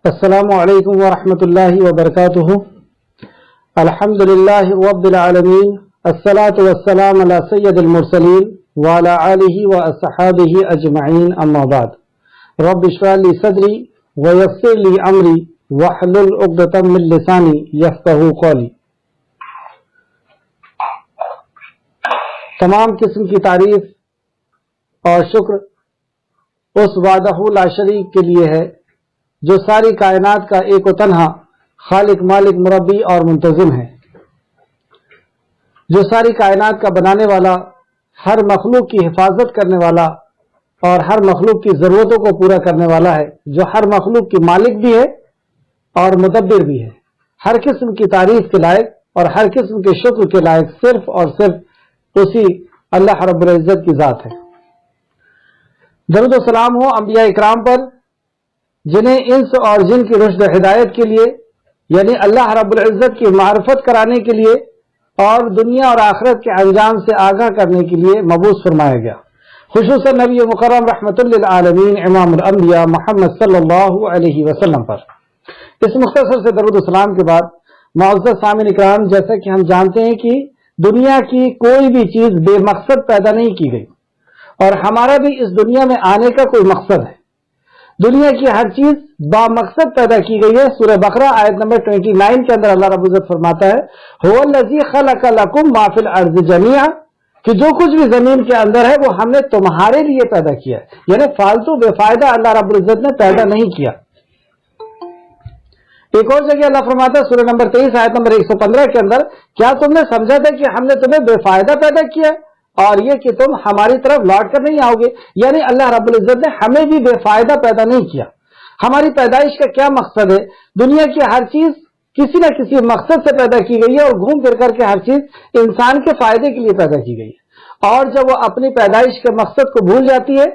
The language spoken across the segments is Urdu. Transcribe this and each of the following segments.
السلام علیکم ورحمۃ اللہ وبرکاتہ۔ الحمد للہ رب العالمین، الصلاۃ والسلام علی سید المرسلین وعلی آلہ واصحابہ اجمعین، اما بعد۔ رب اشرح لی صدری ویسر لی امری واحلل عقدۃ من لسانی یفقہوا قولی۔ تمام قسم کی تعریف اور شکر اس وحدہ لا شریک کے لیے ہے جو ساری کائنات کا ایک و تنہا خالق، مالک، مربی اور منتظم ہے، جو ساری کائنات کا بنانے والا، ہر مخلوق کی حفاظت کرنے والا اور ہر مخلوق کی ضرورتوں کو پورا کرنے والا ہے، جو ہر مخلوق کی مالک بھی ہے اور مدبر بھی ہے۔ ہر قسم کی تعریف کے لائق اور ہر قسم کے شکر کے لائق صرف اور صرف اسی اللہ رب العزت کی ذات ہے۔ درود و سلام ہو انبیاء اکرام پر، جنہیں انس اور جن کی رشد و ہدایت کے لیے، یعنی اللہ رب العزت کی معرفت کرانے کے لیے اور دنیا اور آخرت کے انجام سے آگاہ کرنے کے لیے مبعوث فرمایا گیا، خصوصاً نبی مکرم رحمت للعالمین امام الانبیاء محمد صلی اللہ علیہ وسلم پر۔ اس مختصر سے درود و سلام کے بعد معزز سامعین اکرام، جیسا کہ ہم جانتے ہیں کہ دنیا کی کوئی بھی چیز بے مقصد پیدا نہیں کی گئی، اور ہمارا بھی اس دنیا میں آنے کا کوئی مقصد ہے۔ دنیا کی ہر چیز با مقصد پیدا کی گئی ہے۔ سورہ بقرہ آیت نمبر 29 کے اندر اللہ رب العزت فرماتا ہے، هو الذی خلق لکم ما فی الارض جمیعا، کہ جو کچھ بھی زمین کے اندر ہے وہ ہم نے تمہارے لیے پیدا کیا ہے، یعنی فالتو بے فائدہ اللہ رب العزت نے پیدا نہیں کیا۔ ایک اور جگہ اللہ فرماتا ہے سورہ نمبر 23 آیت نمبر 115 کے اندر، کیا تم نے سمجھا تھا کہ ہم نے تمہیں بے فائدہ پیدا کیا ہے اور یہ کہ تم ہماری طرف لوٹ کر نہیں آؤ گے؟ یعنی اللہ رب العزت نے ہمیں بھی بے فائدہ پیدا نہیں کیا۔ ہماری پیدائش کا کیا مقصد ہے؟ دنیا کی ہر چیز کسی نہ کسی مقصد سے پیدا کی گئی ہے، اور گھوم پھر کر کے ہر چیز انسان کے فائدے کے لیے پیدا کی گئی ہے۔ اور جب وہ اپنی پیدائش کے مقصد کو بھول جاتی ہے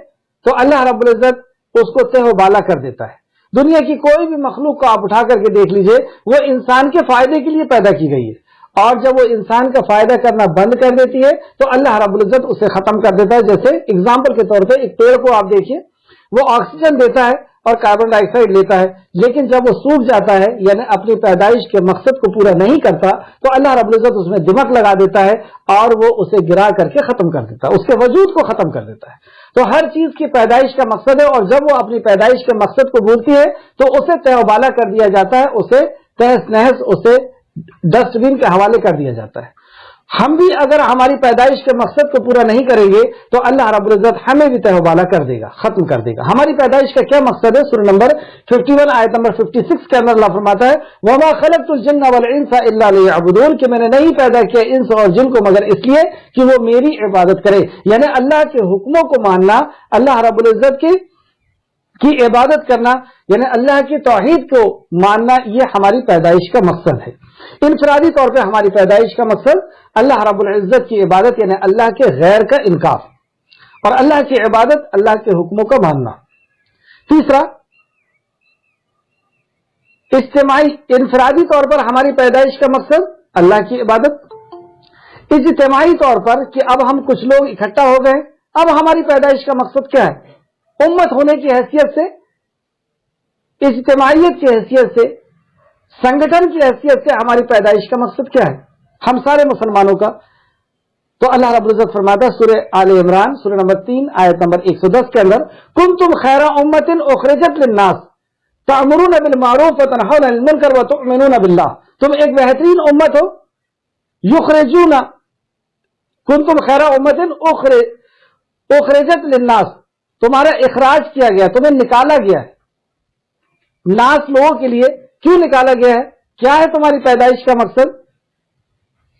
تو اللہ رب العزت اس کو تہ و بالا کر دیتا ہے۔ دنیا کی کوئی بھی مخلوق کو آپ اٹھا کر کے دیکھ لیجئے، وہ انسان کے فائدے کے لیے پیدا کی گئی ہے، اور جب وہ انسان کا فائدہ کرنا بند کر دیتی ہے تو اللہ رب العزت اسے ختم کر دیتا ہے۔ جیسے اگزامپل کے طور پہ ایک پیڑ کو آپ دیکھیے، وہ آکسیجن دیتا ہے اور کاربن ڈائی آکسائڈ لیتا ہے، لیکن جب وہ سوکھ جاتا ہے، یعنی اپنی پیدائش کے مقصد کو پورا نہیں کرتا، تو اللہ رب العزت اس میں دمک لگا دیتا ہے اور وہ اسے گرا کر کے ختم کر دیتا ہے، اس کے وجود کو ختم کر دیتا ہے۔ تو ہر چیز کی پیدائش کا مقصد ہے، اور جب وہ اپنی پیدائش کے مقصد کو بھولتی ہے تو اسے تہ و بالا کر دیا جاتا ہے، اسے تہس نہس، اسے ڈسٹ بین کے حوالے کر دیا جاتا ہے۔ ہم بھی اگر ہماری پیدائش کے مقصد کو پورا نہیں کریں گے تو اللہ رب العزت ہمیں بھی تہ و بالا کر دے گا، ختم کر دے گا۔ ہماری پیدائش کا کیا مقصد ہے؟ سورہ نمبر 51 آیت نمبر 56 کے اندر اللہ فرماتا ہے، وَمَا خَلَقْتُ الْجِنَّ وَالْإِنسَ إِلَّا لِيَعْبُدُونَ، کہ میں نے نہیں پیدا کیا انس اور جن کو مگر اس لیے کہ وہ میری عبادت کرے، یعنی اللہ کے حکموں کو ماننا، اللہ رب العزت کی عبادت کرنا، یعنی اللہ کی توحید کو ماننا، یہ ہماری پیدائش کا مقصد ہے۔ انفرادی طور پہ ہماری پیدائش کا مقصد اللہ رب العزت کی عبادت، یعنی اللہ کے غیر کا انکار، اور اللہ کی عبادت، اللہ کے حکموں کا ماننا۔ تیسرا، اجتماعی، انفرادی طور پر ہماری پیدائش کا مقصد اللہ کی عبادت۔ اجتماعی طور پر کہ اب ہم کچھ لوگ اکٹھا ہو گئے، اب ہماری پیدائش کا مقصد کیا ہے؟ امت ہونے کی حیثیت سے، اجتماعیت کی حیثیت سے، سنگٹھن کی حیثیت سے ہماری پیدائش کا مقصد کیا ہے؟ ہم سارے مسلمانوں کا۔ تو اللہ رب العزت فرماتا ہے سورہ آل عمران سورہ نمبر 3 آیت نمبر 110 کے اندر، کنتم خیر امت اخرجت للناس تأمرون بالمعروف وتنہون عن المنکر وتؤمنون باللہ، تم ایک بہترین امت ہو، یخرجون، کنتم خیر امت اخرجت للناس، تمہارا اخراج کیا گیا، تمہیں نکالا گیا ہے ناس، لوگوں کے لیے۔ کیوں نکالا گیا ہے؟ کیا ہے تمہاری پیدائش کا مقصد؟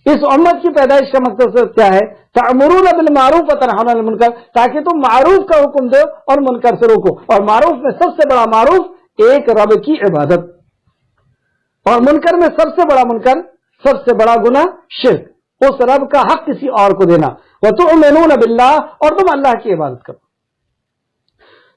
اس امت کی پیدائش کا مقصد کیا ہے؟ تأمرون بالمعروف وتنہون عن المنکر، تاکہ تم معروف کا حکم دو اور منکر سے روکو، اور معروف میں سب سے بڑا معروف ایک رب کی عبادت، اور منکر میں سب سے بڑا منکر، سب سے بڑا گناہ شرک، اس رب کا حق کسی اور کو دینا، وتؤمنون باللہ، اور تم اللہ کی عبادت کرو۔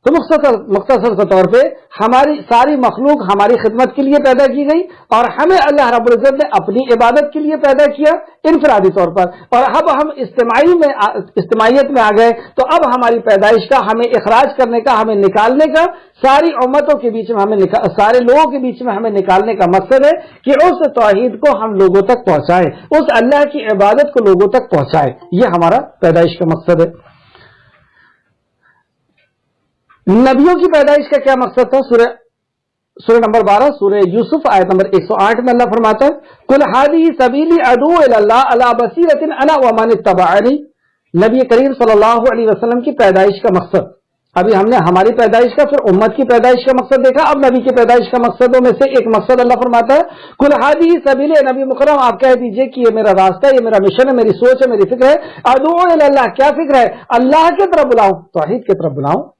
تو مختصر کے طور پہ ہماری ساری مخلوق ہماری خدمت کے لیے پیدا کی گئی اور ہمیں اللہ رب العزت نے اپنی عبادت کے لیے پیدا کیا انفرادی طور پر. اور اب ہم اجتماعیت میں آ گئے تو اب ہماری پیدائش کا ہمیں اخراج کرنے کا ہمیں نکالنے کا ساری امتوں کے بیچ میں سارے لوگوں کے بیچ میں ہمیں نکالنے کا مقصد ہے کہ اس توحید کو ہم لوگوں تک پہنچائیں, اس اللہ کی عبادت کو لوگوں تک پہنچائیں. یہ ہمارا پیدائش کا مقصد ہے. نبیوں کی پیدائش کا کیا مقصد تھا؟ سورہ نمبر 12 سورہ یوسف آیت نمبر 108 میں اللہ فرماتا ہے قل ھذہ سبیلی ادعو الی اللہ علی بصیرۃ انا ومن اتبعنی. نبی کریم صلی اللہ علیہ وسلم کی پیدائش کا مقصد, ابھی ہم نے ہماری پیدائش کا پھر امت کی پیدائش کا مقصد دیکھا, اب نبی کی پیدائش کا مقصدوں میں سے ایک مقصد اللہ فرماتا ہے قل ھذہ سبیلی. نبی مکرم آپ کہہ دیجئے کہ یہ میرا راستہ, یہ میرا مشن ہے, میری سوچ ہے, میری فکر ہے. ادعو الی اللہ, کیا فکر ہے؟ اللہ کی طرف بلاؤں, توحید کی طرف بلاؤں,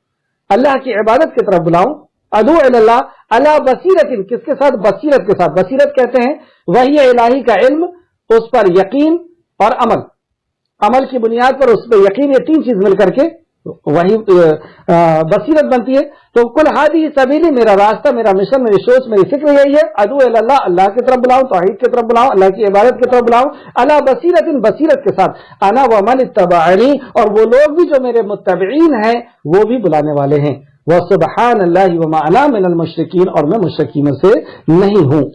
اللہ کی عبادت کی طرف بلاؤں. ادعو الی اللہ علی بصیرت, کس کے ساتھ؟ بصیرت کے ساتھ. بصیرت کہتے ہیں وحی الہی کا علم, اس پر یقین اور عمل, عمل کی بنیاد پر اس پہ یقین, یہ تین چیز مل کر کے وہی بصیرت بنتی ہے. تو قل ھذہ سبیلی, میرا راستہ, میرا مشن, میری سوچ, میری فکر یہی ہے. ادعو الی اللہ, اللہ کی طرف بلاؤں, توحید کی طرف بلاؤں, اللہ کی عبادت کی طرف بلاؤں. علی بصیرت, بصیرت کے ساتھ. انا ومن اتبعنی, اور وہ لوگ بھی جو میرے متبعین ہیں وہ بھی بلانے والے ہیں. وسبحان اللہ وما انا من المشرکین, اور میں مشرکین سے نہیں ہوں.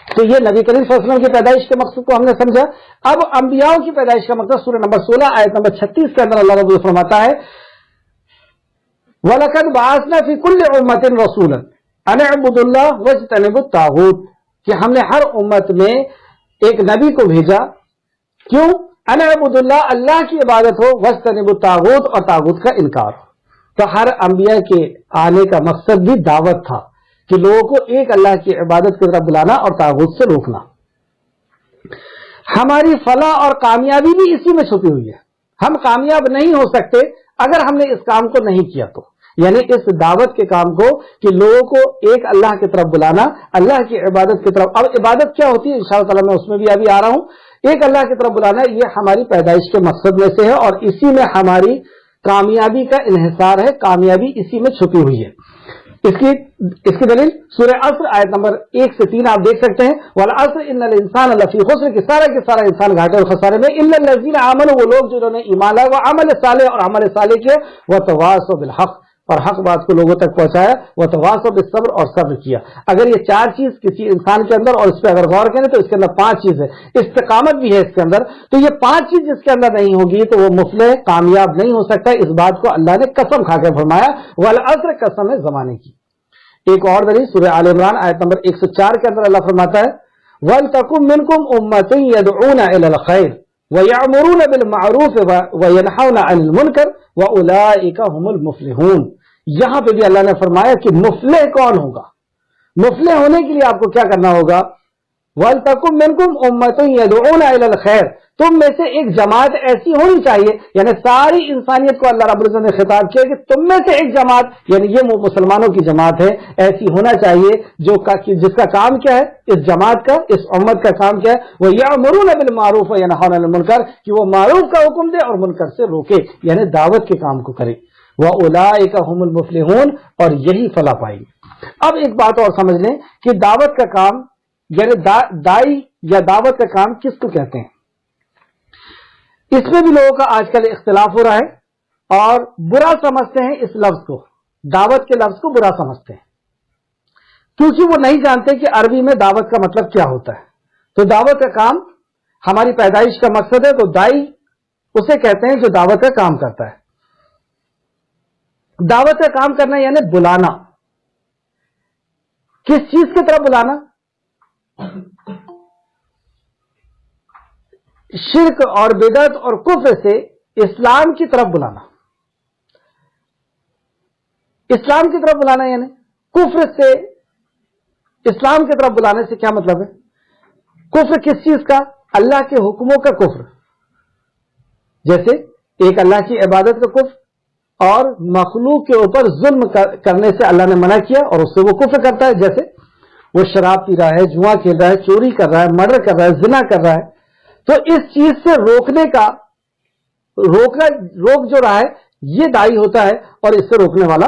تو یہ نبی کریم صلی اللہ علیہ وسلم کی پیدائش کے مقصد کو ہم نے سمجھا. اب انبیاء کی پیدائش کا مقصد سورہ نمبر 16 آیت نمبر 36 کے اندر اللہ رب العزت فرماتا ہے وَلَقَدْ بَعَثْنَا فِي كُلِّ أُمَّةٍ رَسُولًا أَنِ اعْبُدُوا اللَّهَ وَاجْتَنِبُوا الطَّاغُوتَ, کہ ہم نے ہر امت میں ایک نبی کو بھیجا. کیوں؟ أَنِ اعْبُدُوا اللَّهَ, اللہ کی عبادت ہو, وَاجْتَنِبُوا الطَّاغُوتَ, اور طاغوت کا انکار ہو. تو ہر انبیاء کے آنے کا مقصد بھی دعوت تھا کہ لوگوں کو ایک اللہ کی عبادت کی طرف بلانا اور طاغوت سے روکنا. ہماری فلاح اور کامیابی بھی اسی میں چھپی ہوئی ہے. ہم کامیاب نہیں ہو سکتے اگر ہم نے اس کام کو نہیں کیا تو, یعنی اس دعوت کے کام کو کہ لوگوں کو ایک اللہ کی طرف بلانا, اللہ کی عبادت کی طرف. اب عبادت کیا ہوتی ہے انشاءاللہ تعالی میں اس میں بھی ابھی آ رہا ہوں. ایک اللہ کی طرف بلانا یہ ہماری پیدائش کے مقصد میں سے ہے اور اسی میں ہماری کامیابی کا انحصار ہے, کامیابی اسی میں چھپی ہوئی ہے. اس کی دلیل سورہ عصر آیت نمبر 1 سے 3 آپ دیکھ سکتے ہیں. والعصر ان الانسان لفی خسر, کہ سارا انسان گھاٹے اور خسارے میں. الا الذین آمنوا, وہ لوگ جنہوں نے ایمان لایا, وعمل صالح, اور عمل صالح کیا, وتواصوا بالحق, اور حق بات کو لوگوں تک پہنچایا, وتواصوا بالصبر, اور صبر کیا. اگر یہ چار چیز کسی انسان کے اندر, اور اس پہ اگر غور کریں تو اس کے اندر 5 چیز ہے. استقامت بھی ہے اس کے اندر. تو یہ 5 چیز جس کے اندر نہیں ہوگی تو وہ مفلح, کامیاب نہیں ہو سکتا. اس بات کو اللہ نے قسم کھا کے فرمایا. والعصر, قسم ہے زمانے کی. ایک اور دلیل سورہ آل عمران آیت نمبر 104 کے اندر اللہ فرماتا ہے وَلْتَكُن مِّنكُمْ أُمَّةٌ يَدْعُونَ إِلَى الْخَيْرِ وَيَأْمُرُونَ بِالْمَعْرُوفِ وَيَنْهَوْنَ عَنِ الْمُنكَرِ وَأُولَٰئِكَ هُمُ الْمُفْلِحُونَ. یہاں پہ بھی اللہ نے فرمایا کہ مفلح کون ہوگا. مفلح ہونے کے لیے آپ کو کیا کرنا ہوگا؟ وَلْتَكُن مِّنكُمْ أُمَّةٌ يَدْعُونَ إِلَى الْخَيْرِ, تم میں سے ایک جماعت ایسی ہونی چاہیے. یعنی ساری انسانیت کو اللہ رب العزت نے خطاب کیا کہ تم میں سے ایک جماعت, یعنی یہ مسلمانوں کی جماعت ہے, ایسی ہونا چاہیے جس کا کام کیا ہے, اس جماعت کا, اس امت کا کام کیا ہے, وہ یأمرون بالمعروف وینہون عن المنکر, کہ وہ معروف کا حکم دے اور منکر سے روکے, یعنی دعوت کے کام کو کرے. وَأُولَٰئِكَ هُمُ الْمُفْلِحُونَ, اور یہی فلاح پائیں گے. اب ایک بات اور سمجھ لیں کہ دعوت کا کام, یعنی دائی یا دعوت کا کام کس کو کہتے ہیں. اس میں بھی لوگوں کا آج کل اختلاف ہو رہا ہے اور برا سمجھتے ہیں اس لفظ کو, دعوت کے لفظ کو برا سمجھتے ہیں, کیونکہ وہ نہیں جانتے کہ عربی میں دعوت کا مطلب کیا ہوتا ہے. تو دعوت کا کام ہماری پیدائش کا مقصد ہے, تو دائی اسے کہتے ہیں جو دعوت کا کام کرتا ہے. دعوت کا کام کرنا یعنی بلانا. کس چیز کی طرف بلانا؟ شرک اور بدعت اور کفر سے اسلام کی طرف بلانا. اسلام کی طرف بلانا یعنی کفر سے اسلام کی طرف بلانے سے کیا مطلب ہے؟ کفر کس چیز کا؟ اللہ کے حکموں کا کفر. جیسے ایک اللہ کی عبادت کا کفر, اور مخلوق کے اوپر ظلم کرنے سے اللہ نے منع کیا اور اس سے وہ کفر کرتا ہے. جیسے وہ شراب پی رہا ہے, جوا کھیل رہا ہے, چوری کر رہا ہے, مرڈر کر رہا ہے, زنا کر رہا ہے. تو اس چیز سے روکنے کا روک جو رہا ہے یہ دائی ہوتا ہے, اور اس سے روکنے والا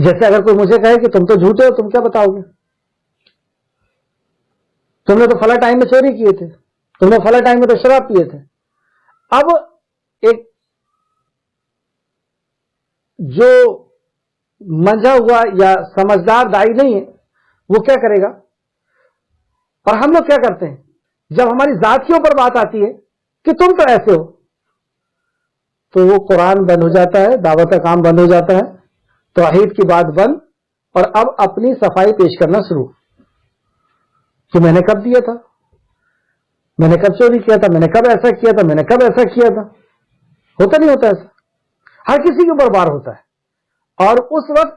جیسے اگر کوئی مجھے کہے کہ تم تو جھوٹے ہو، تم کیا بتاؤ گے؟ تم نے تو فلاں ٹائم میں چوری کیے تھے، تم نے فلاں ٹائم میں تو شراب پیے تھے. اب ایک جو منجھا ہوا یا سمجھدار دائی نہیں ہے وہ کیا کرے گا؟ اور ہم لوگ کیا کرتے ہیں جب ہماری ذات کے اوپر بات آتی ہے کہ تم تو ایسے ہو، تو وہ قرآن بند ہو جاتا ہے، دعوت کا کام بند ہو جاتا ہے، توحید کی بات بند، اور اب اپنی صفائی پیش کرنا شروع کہ میں نے کب دیا تھا، میں نے کب چوری کیا تھا، میں نے کب ایسا کیا تھا، میں نے کب ایسا کیا تھا. ہوتا نہیں ہوتا ایسا؟ ہر کسی کے اوپر بار ہوتا ہے. اور اس وقت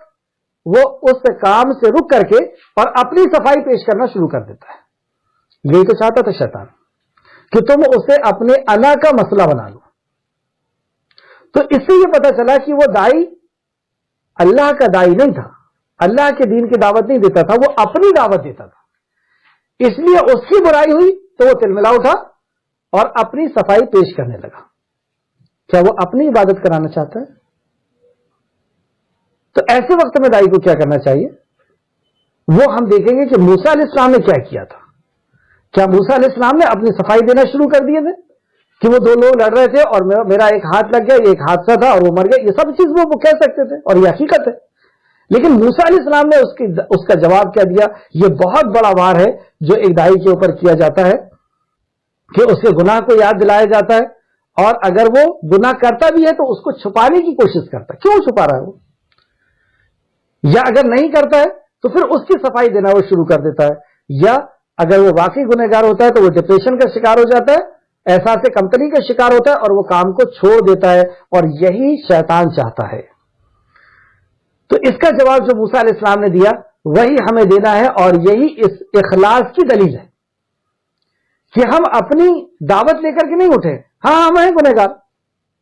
وہ اس کام سے رک کر کے اور اپنی صفائی پیش کرنا شروع کر دیتا ہے. یہی تو چاہتا تھا شیطان کہ تم اسے اپنے انا کا مسئلہ بنا لو. تو اس سے یہ پتا چلا کہ وہ دائی اللہ کا دائی نہیں تھا، اللہ کے دین کی دعوت نہیں دیتا تھا، وہ اپنی دعوت دیتا تھا. اس لیے اس کی برائی ہوئی تو وہ تلملا اٹھا اور اپنی صفائی پیش کرنے لگا. کیا وہ اپنی عبادت کرانا چاہتا ہے؟ تو ایسے وقت میں دائی کو کیا کرنا چاہیے؟ وہ ہم دیکھیں گے کہ موسیٰ علیہ السلام نے کیا کیا تھا. کیا موسیٰ علیہ السلام نے اپنی صفائی دینا شروع کر دیے تھے کہ وہ دو لوگ لڑ رہے تھے اور میرا ایک ہاتھ لگ گیا، یہ ایک حادثہ تھا اور وہ مر گیا، یہ سب چیز وہ کہہ سکتے تھے اور یہ حقیقت ہے. لیکن موسیٰ علیہ السلام نے اس کا جواب کیا دیا؟ یہ بہت بڑا وار ہے جو ایک دائی کے اوپر کیا جاتا ہے کہ اس کے گناہ کو یاد دلایا جاتا ہے، اور اگر وہ گناہ کرتا بھی ہے تو اس کو چھپانے کی کوشش کرتا ہے. کیوں چھپا رہا ہے وہ؟ یا اگر نہیں کرتا ہے تو پھر اس کی صفائی دینا وہ شروع کر دیتا ہے. یا اگر وہ واقعی گنہگار ہوتا ہے تو وہ ڈپریشن کا شکار ہو جاتا ہے، احساس کمتری کا شکار ہوتا ہے اور وہ کام کو چھوڑ دیتا ہے. اور یہی شیطان چاہتا ہے. تو اس کا جواب جو موسیٰ علیہ السلام نے دیا وہی ہمیں دینا ہے، اور یہی اس اخلاص کی دلیل ہے کہ ہم اپنی دعوت لے کر کے نہیں اٹھے. ہاں ہم ہیں گنہگار،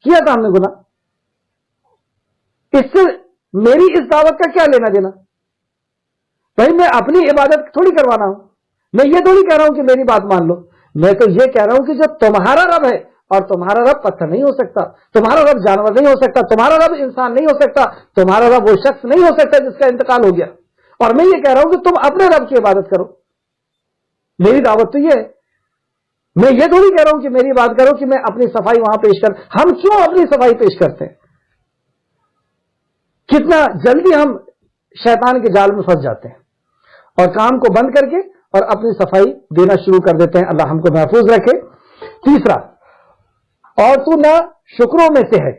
کیا تھا ہم نے گناہ، اس سے میری اس دعوت کا کیا لینا دینا؟ بھائی میں اپنی عبادت تھوڑی کروانا ہوں، میں یہ تھوڑی کہہ رہا ہوں کہ میری بات مان لو. میں تو یہ کہہ رہا ہوں کہ جب تمہارا رب ہے، اور تمہارا رب پتھر نہیں ہو سکتا، تمہارا رب جانور نہیں ہو سکتا، تمہارا رب انسان نہیں ہو سکتا، تمہارا رب وہ شخص نہیں ہو سکتا جس کا انتقال ہو گیا، اور میں یہ کہہ رہا ہوں کہ تم اپنے رب کی عبادت کرو. میری دعوت تو یہ ہے. میں یہ تھوڑی کہہ رہا ہوں کہ میری بات کرو کہ میں اپنی صفائی وہاں پیش کر. ہم کیوں اپنی صفائی پیش کرتے ہیں؟ کتنا جلدی ہم شیطان کے جال میں پھنس جاتے ہیں اور کام کو بند کر کے اور اپنی صفائی دینا شروع کر دیتے ہیں. اللہ ہم کو محفوظ رکھے. تیسرا، اور تو نہ شکروں میں سے ہے.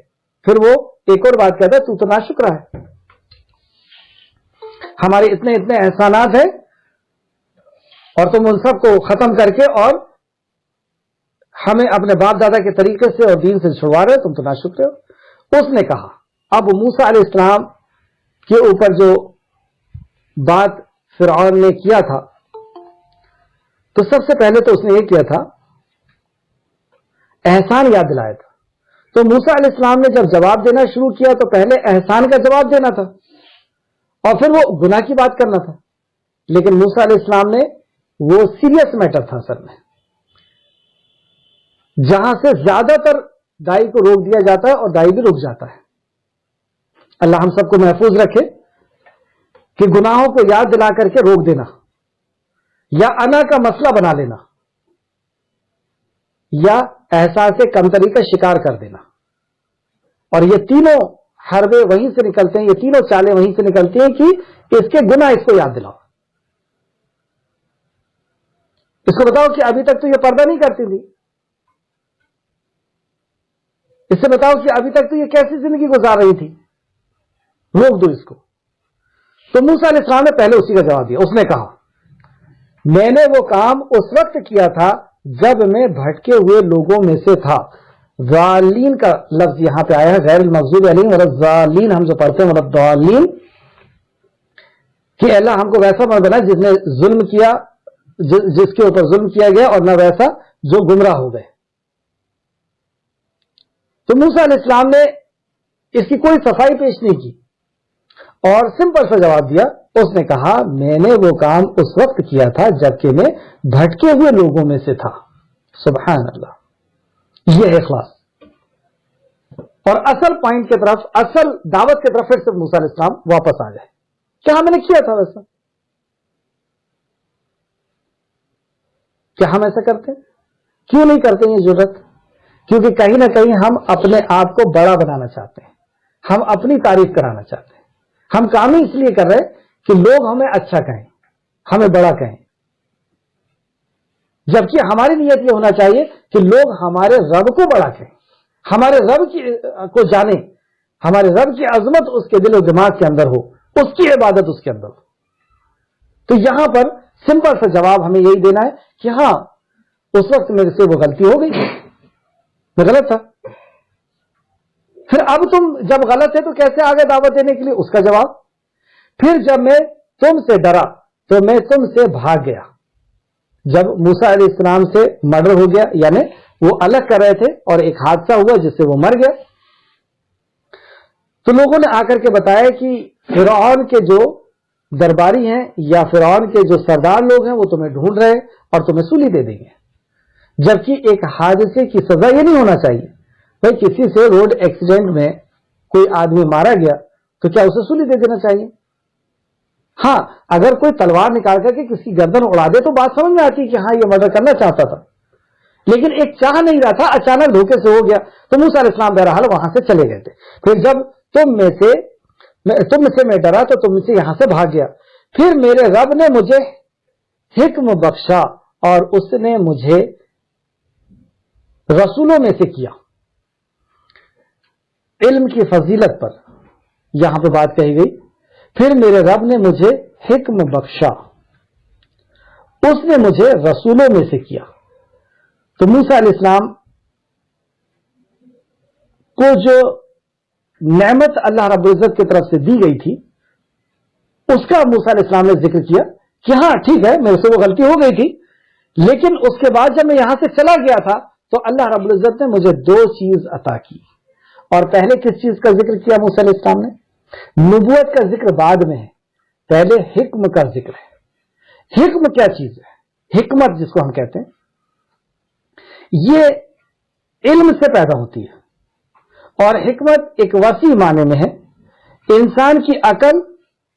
پھر وہ ایک اور بات کہتا ہے، تو نہ شکرا ہے. ہمارے اتنے احسانات ہیں اور تم ان سب کو ختم کر کے اور ہمیں اپنے باپ دادا کے طریقے سے اور دین سے چھڑوا رہے، تم تو نہ شکر ہو. اس نے کہا، اب موسیٰ علیہ السلام کے اوپر جو بات فرعون نے کیا تھا، تو سب سے پہلے تو اس نے یہ کیا تھا، احسان یاد دلایا تھا. تو موسیٰ علیہ السلام نے جب جواب دینا شروع کیا تو پہلے احسان کا جواب دینا تھا اور پھر وہ گناہ کی بات کرنا تھا. لیکن موسیٰ علیہ السلام نے وہ سیریس میٹر تھا اصل میں، جہاں سے زیادہ تر دائی کو روک دیا جاتا ہے اور دائی بھی رک جاتا ہے. اللہ ہم سب کو محفوظ رکھے کہ گناہوں کو یاد دلا کر کے روک دینا، یا انا کا مسئلہ بنا لینا، یا احساس کمتری کا شکار کر دینا. اور یہ تینوں حربے وہیں سے نکلتے ہیں، یہ تینوں چالیں وہیں سے نکلتی ہیں کہ اس کے گناہ اس کو یاد دلاؤ. اس کو بتاؤ کہ ابھی تک تو یہ پردہ نہیں کرتی تھی، اس سے بتاؤ کہ ابھی تک تو یہ کیسی زندگی گزار رہی تھی، روک دو اس کو. تو موسیٰ علیہ السلام نے پہلے اسی کا جواب دیا. اس نے کہا، میں نے وہ کام اس وقت کیا تھا جب میں بھٹکے ہوئے لوگوں میں سے تھا. ضالین کا لفظ یہاں پہ آیا ہے، غیر المغضوب علیہم ولا الضالین ہم جو پڑھتے ہیں، ولا الضالین، کہ اللہ ہم کو ویسا مت بنا جس نے ظلم کیا، جس کے اوپر ظلم کیا گیا، اور نہ ویسا جو گمراہ ہو گئے. تو موسیٰ علیہ السلام نے اس کی کوئی صفائی پیش نہیں کی اور سمپل سا جواب دیا. اس نے کہا، میں نے وہ کام اس وقت کیا تھا جبکہ میں بھٹکے ہوئے لوگوں میں سے تھا. سبحان اللہ، یہ اخلاص. اور اصل پوائنٹ کی طرف, اصل دعوت کی طرف پھر سے موسیٰ علیہ السلام واپس آ جائے. کیا ہم نے کیا تھا ویسا؟ کیا ہم ایسا کرتے ہیں؟ کیوں نہیں کرتے یہ ضرورت؟ کیونکہ کہیں نہ کہیں ہم اپنے آپ کو بڑا بنانا چاہتے ہیں, ہم اپنی تعریف کرانا چاہتے ہیں. ہم کام ہی اس لیے کر رہے کہ لوگ ہمیں اچھا کہیں, ہمیں بڑا کہیں, جبکہ ہماری نیت یہ ہونا چاہیے کہ لوگ ہمارے رب کو بڑا کہیں, ہمارے رب کو جانیں, ہمارے رب کی عظمت اس کے دل و دماغ کے اندر ہو, اس کی عبادت اس کے اندر ہو. تو یہاں پر سمپل سا جواب ہمیں یہی دینا ہے کہ ہاں اس وقت میرے سے وہ غلطی ہو گئی, میں غلط تھا. پھر اب تم جب غلط ہے تو کیسے آگے دعوت دینے کے لیے؟ اس کا جواب, پھر جب میں تم سے ڈرا تو میں تم سے بھاگ گیا. جب موسیٰ علیہ السلام سے مرڈر ہو گیا, یعنی وہ الگ کر رہے تھے اور ایک حادثہ ہوا جس سے وہ مر گیا, تو لوگوں نے آ کر کے بتایا کہ فرعون کے جو درباری ہیں یا فرعون کے جو سردار لوگ ہیں وہ تمہیں ڈھونڈ رہے اور تمہیں سولی دے دیں گے. جبکہ ایک حادثے کی سزا یہ نہیں ہونا چاہیے. بھائی کسی سے روڈ ایکسیڈنٹ میں کوئی آدمی مارا گیا تو کیا اسے سولی دے دینا چاہیے؟ ہاں, اگر کوئی تلوار نکال کر کے کسی کی گردن اڑا دے تو بات سمجھ میں آتی ہے کہ ہاں یہ مرڈر کرنا چاہتا تھا, لیکن ایک چاہ نہیں رہا تھا, اچانک دھوکے سے ہو گیا. تو موسیٰ علیہ السلام بہرحال وہاں سے چلے گئے تھے. پھر جب تم سے میں ڈرا تو تم سے یہاں سے بھاگ گیا. پھر میرے رب نے مجھے حکم بخشا اور اس نے مجھے رسولوں میں سے کیا. علم کی فضیلت پر یہاں پہ بات کہی گئی. پھر میرے رب نے مجھے حکم بخشا, اس نے مجھے رسولوں میں سے کیا. تو موسیٰ علیہ السلام کو جو نعمت اللہ رب العزت کی طرف سے دی گئی تھی اس کا موسیٰ علیہ السلام نے ذکر کیا کہ ہاں ٹھیک ہے میرے سے وہ غلطی ہو گئی تھی, لیکن اس کے بعد جب میں یہاں سے چلا گیا تھا تو اللہ رب العزت نے مجھے 2 چیز عطا کی. اور پہلے کس چیز کا ذکر کیا موسیٰ علیہ السلام نے؟ نبوت کا ذکر بعد میں ہے, پہلے حکم کا ذکر ہے. حکم کیا چیز ہے؟ حکمت جس کو ہم کہتے ہیں, یہ علم سے پیدا ہوتی ہے. اور حکمت ایک وسیع معنی میں ہے. انسان کی عقل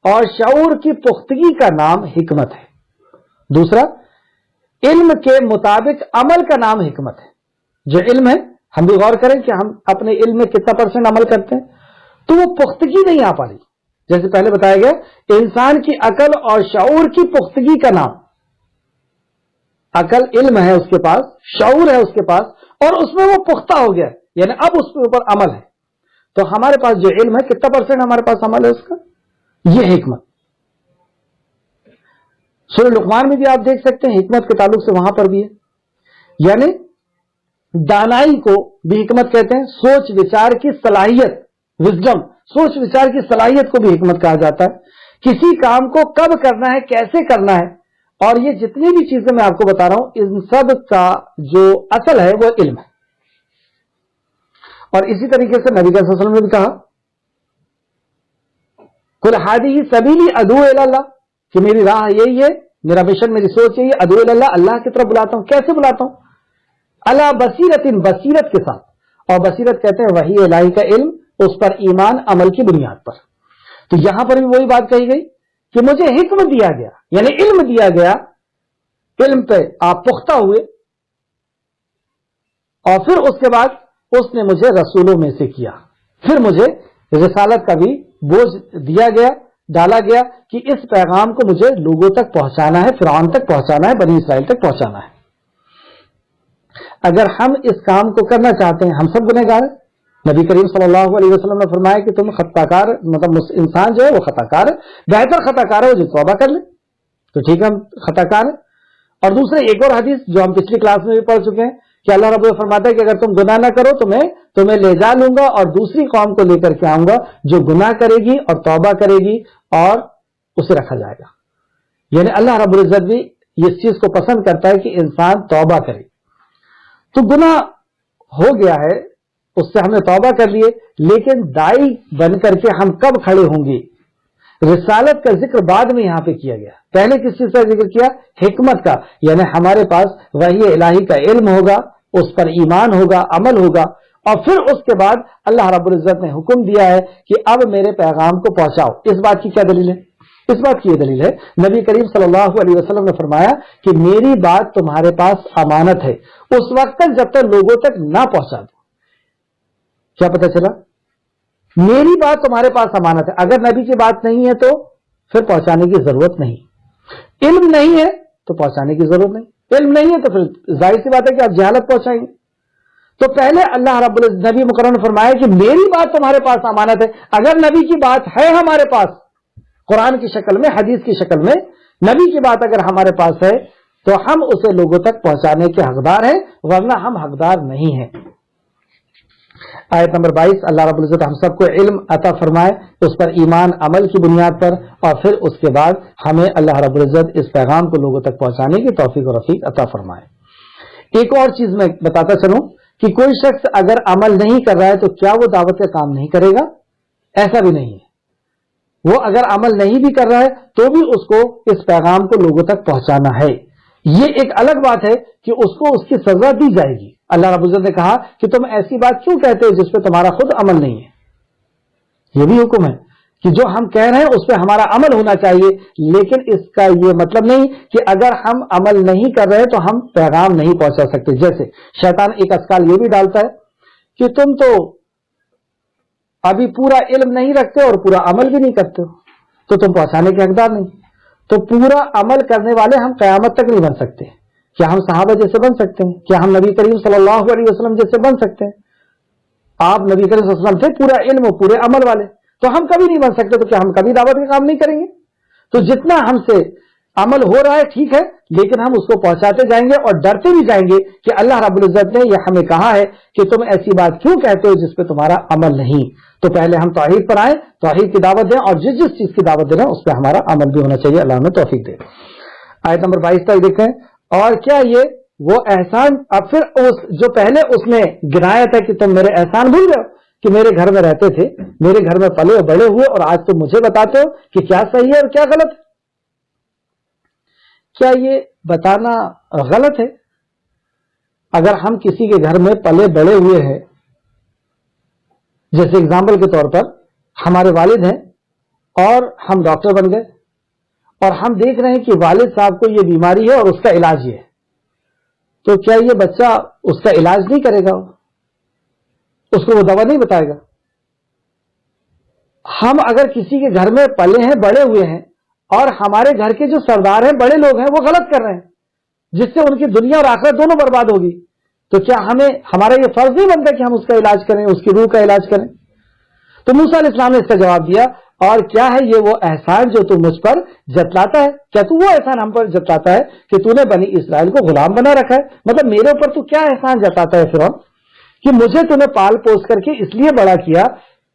اور شعور کی پختگی کا نام حکمت ہے. دوسرا, علم کے مطابق عمل کا نام حکمت ہے. جو علم ہے, ہم بھی غور کریں کہ ہم اپنے علم میں کتنا % عمل کرتے ہیں, تو وہ پختگی نہیں آ پا رہی. جیسے پہلے بتایا گیا, انسان کی عقل اور شعور کی پختگی کا نام, عقل علم ہے اس کے پاس, شعور ہے اس کے پاس, اور اس میں وہ پختہ ہو گیا, یعنی اب اس کے اوپر عمل ہے. تو ہمارے پاس جو علم ہے کتنا % ہمارے پاس عمل ہے اس کا؟ یہ حکمت. سورہ لقمان میں بھی آپ دیکھ سکتے ہیں حکمت کے تعلق سے وہاں پر بھی ہے. یعنی دانائی کو بھی حکمت کہتے ہیں. سوچ وچار کی صلاحیت, وزڈم, سوچ وچار کی صلاحیت کو بھی حکمت کہا جاتا ہے. کسی کام کو کب کرنا ہے, کیسے کرنا ہے, اور یہ جتنی بھی چیزیں میں آپ کو بتا رہا ہوں ان سب کا جو اصل ہے وہ علم ہے. اور اسی طریقے سے نبی صلی اللہ علیہ وسلم نے بھی کہا قل ہذہ سبیلی ادعو الی اللہ, کہ میری راہ یہی ہے, میرا مشن, میری سوچ یہی ہے, ادعو الی اللہ, اللہ کی طرف بلاتا ہوں. کیسے بلاتا ہوں؟ علی بصیرت, بصیرت کے ساتھ. اور بصیرت کہتے ہیں وحی الہی کا علم, اس پر ایمان عمل کی بنیاد پر. تو یہاں پر بھی وہی بات کہی گئی کہ مجھے حکم دیا گیا, یعنی علم دیا گیا, علم پہ آپ پختہ ہوئے, اور پھر اس کے بعد اس نے مجھے رسولوں میں سے کیا. پھر مجھے رسالت کا بھی بوجھ دیا گیا, ڈالا گیا کہ اس پیغام کو مجھے لوگوں تک پہنچانا ہے, فرعون تک پہنچانا ہے, بنی اسرائیل تک پہنچانا ہے. اگر ہم اس کام کو کرنا چاہتے ہیں, ہم سب گنہگار ہیں. نبی کریم صلی اللہ علیہ وسلم نے فرمایا کہ تم خطا کار, مطلب انسان جو ہے وہ خطا کار ہے, بہتر خطا کار ہے وہ جو توبہ کر لے. تو ٹھیک ہے ہم خطا کار ہیں. اور دوسرے ایک اور حدیث جو ہم پچھلی کلاس میں بھی پڑھ چکے ہیں کہ اللہ رب فرماتا ہے کہ اگر تم گناہ نہ کرو تو میں تمہیں لے جا لوں گا اور دوسری قوم کو لے کر کے آؤں گا جو گناہ کرے گی اور توبہ کرے گی اور اسے رکھا جائے گا. یعنی اللہ رب العزت بھی اس چیز کو پسند کرتا ہے کہ انسان توبہ کرے. تو گناہ ہو گیا ہے, اس سے ہم نے توبہ کر لیے, لیکن دائی بن کر کے ہم کب کھڑے ہوں گے؟ رسالت کا ذکر بعد میں یہاں پہ کیا گیا. پہلے کس چیز کا ذکر کیا؟ حکمت کا. یعنی ہمارے پاس وحی الہی کا علم ہوگا, اس پر ایمان ہوگا, عمل ہوگا, اور پھر اس کے بعد اللہ رب العزت نے حکم دیا ہے کہ اب میرے پیغام کو پہنچاؤ. اس بات کی کیا دلیل ہے؟ اس بات کی یہ دلیل ہے نبی کریم صلی اللہ علیہ وسلم نے فرمایا کہ میری بات تمہارے پاس امانت ہے اس وقت تک جب تک لوگوں تک نہ پہنچا دو. کیا پتہ چلا؟ میری بات تمہارے پاس امانت ہے. اگر نبی کی بات نہیں ہے تو پھر پہنچانے کی ضرورت نہیں. علم نہیں ہے تو پہنچانے کی ضرورت نہیں. علم نہیں ہے تو پھر ظاہر سی بات ہے کہ آپ جہالت پہنچائیں گے. تو پہلے اللہ رب العزت نبی مکرم نے فرمایا کہ میری بات تمہارے پاس امانت ہے. اگر نبی کی بات ہے ہمارے پاس قرآن کی شکل میں، حدیث کی شکل میں، نبی کی بات اگر ہمارے پاس ہے تو ہم اسے لوگوں تک پہنچانے کے حقدار ہیں، ورنہ ہم حقدار نہیں ہیں. آیت نمبر 22 اللہ رب العزت ہم سب کو علم عطا فرمائے، اس پر ایمان عمل کی بنیاد پر، اور پھر اس کے بعد ہمیں اللہ رب العزت اس پیغام کو لوگوں تک پہنچانے کی توفیق و رفیق عطا فرمائے. ایک اور چیز میں بتاتا چلوں کہ کوئی شخص اگر عمل نہیں کر رہا ہے تو کیا وہ دعوت کا کام نہیں کرے گا؟ ایسا بھی نہیں ہے. وہ اگر عمل نہیں بھی کر رہا ہے تو بھی اس کو اس پیغام کو لوگوں تک پہنچانا ہے. یہ ایک الگ بات ہے کہ اس کو اس کی سزا دی جائے گی. اللہ رب العزت نے کہا کہ تم ایسی بات کیوں کہتے ہو جس پہ تمہارا خود عمل نہیں ہے. یہ بھی حکم ہے کہ جو ہم کہہ رہے ہیں اس پہ ہمارا عمل ہونا چاہیے، لیکن اس کا یہ مطلب نہیں کہ اگر ہم عمل نہیں کر رہے تو ہم پیغام نہیں پہنچا سکتے. جیسے شیطان ایک اسکال یہ بھی ڈالتا ہے کہ تم تو ابھی پورا علم نہیں رکھتے اور پورا عمل بھی نہیں کرتے تو تم پہنچانے کے حقدار نہیں. تو پورا عمل کرنے والے ہم قیامت تک نہیں بن سکتے. کیا ہم صحابہ جیسے بن سکتے ہیں؟ کیا ہم نبی کریم صلی اللہ علیہ وسلم جیسے بن سکتے ہیں؟ آپ نبی کریم صلی اللہ علیہ وسلم تھے پورا علم و پورے عمل والے، تو ہم کبھی نہیں بن سکتے. تو کیا ہم کبھی دعوت کا کام نہیں کریں گے؟ تو جتنا ہم سے عمل ہو رہا ہے ٹھیک ہے، لیکن ہم اس کو پہنچاتے جائیں گے اور ڈرتے بھی جائیں گے کہ اللہ رب العزت نے یہ ہمیں کہا ہے کہ تم ایسی بات کیوں کہتے ہو جس پہ تمہارا عمل نہیں. تو پہلے ہم توحید پر آئیں، توحید کی دعوت دیں، اور جس جس چیز کی دعوت دے رہے ہیں اس پہ ہمارا عمل بھی ہونا چاہیے. اللہ ہمیں توفیق دے. آیت نمبر 22 تک دیکھیں. اور کیا یہ وہ احسان، اب پھر جو پہلے اس نے گنایا تھا کہ تم میرے احسان بھول گئے کہ میرے گھر میں رہتے تھے، میرے گھر میں پلے اور بڑے ہوئے، اور آج تم مجھے بتاتے ہو کہ کیا صحیح ہے اور کیا غلط ہے. کیا یہ بتانا غلط ہے؟ اگر ہم کسی کے گھر میں پلے بڑے ہوئے ہیں، جیسے اگزامپل کے طور پر ہمارے والد ہیں اور ہم ڈاکٹر بن گئے، اور ہم دیکھ رہے ہیں کہ والد صاحب کو یہ بیماری ہے اور اس کا علاج یہ ہے، تو کیا یہ بچہ اس کا علاج نہیں کرے گا؟ اس کو وہ دوا نہیں بتائے گا؟ ہم اگر کسی کے گھر میں پلے ہیں، بڑے ہوئے ہیں، اور ہمارے گھر کے جو سردار ہیں، بڑے لوگ ہیں، وہ غلط کر رہے ہیں جس سے ان کی دنیا اور آخرت دونوں برباد ہوگی، تو کیا ہمارا یہ فرض نہیں بنتا کہ ہم اس کا علاج کریں، اس کی روح کا علاج کریں؟ تو موسیٰ علیہ السلام نے اس کا جواب دیا، اور کیا ہے یہ وہ احسان جو تو مجھ پر جتلاتا ہے؟ کیا تو وہ احسان ہم پر جتلاتا ہے کہ تو نے بنی اسرائیل کو غلام بنا رکھا ہے؟ مطلب میرے اوپر تو کیا احسان جتاتا ہے فرعون کہ مجھے تو نے پال پوس کر کے اس لیے بڑا کیا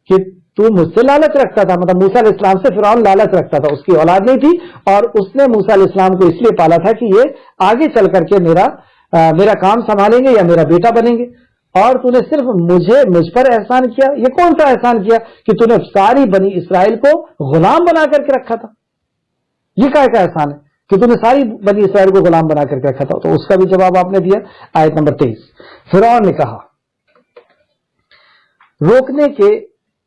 کہ تو مجھ سے لالچ رکھتا تھا. مطلب موسیٰ علیہ السلام سے فرعون لالچ رکھتا تھا، اس کی اولاد نہیں تھی، اور اس نے موسیٰ علیہ السلام کو اس لیے پالا تھا کہ یہ آگے چل کر کے میرا کام سنبھالیں گے یا میرا بیٹا بنیں گے. اور تو نے صرف مجھ پر احسان کیا. یہ کون سا احسان کیا کہ تو نے ساری بنی اسرائیل کو غلام بنا کر کے رکھا تھا؟ یہ کا احسان ہے کہ تو نے ساری بنی اسرائیل کو غلام بنا کر کے رکھا تھا. تو اس کا بھی جواب آپ نے دیا. آیت نمبر 23 فرعون نے کہا، روکنے کے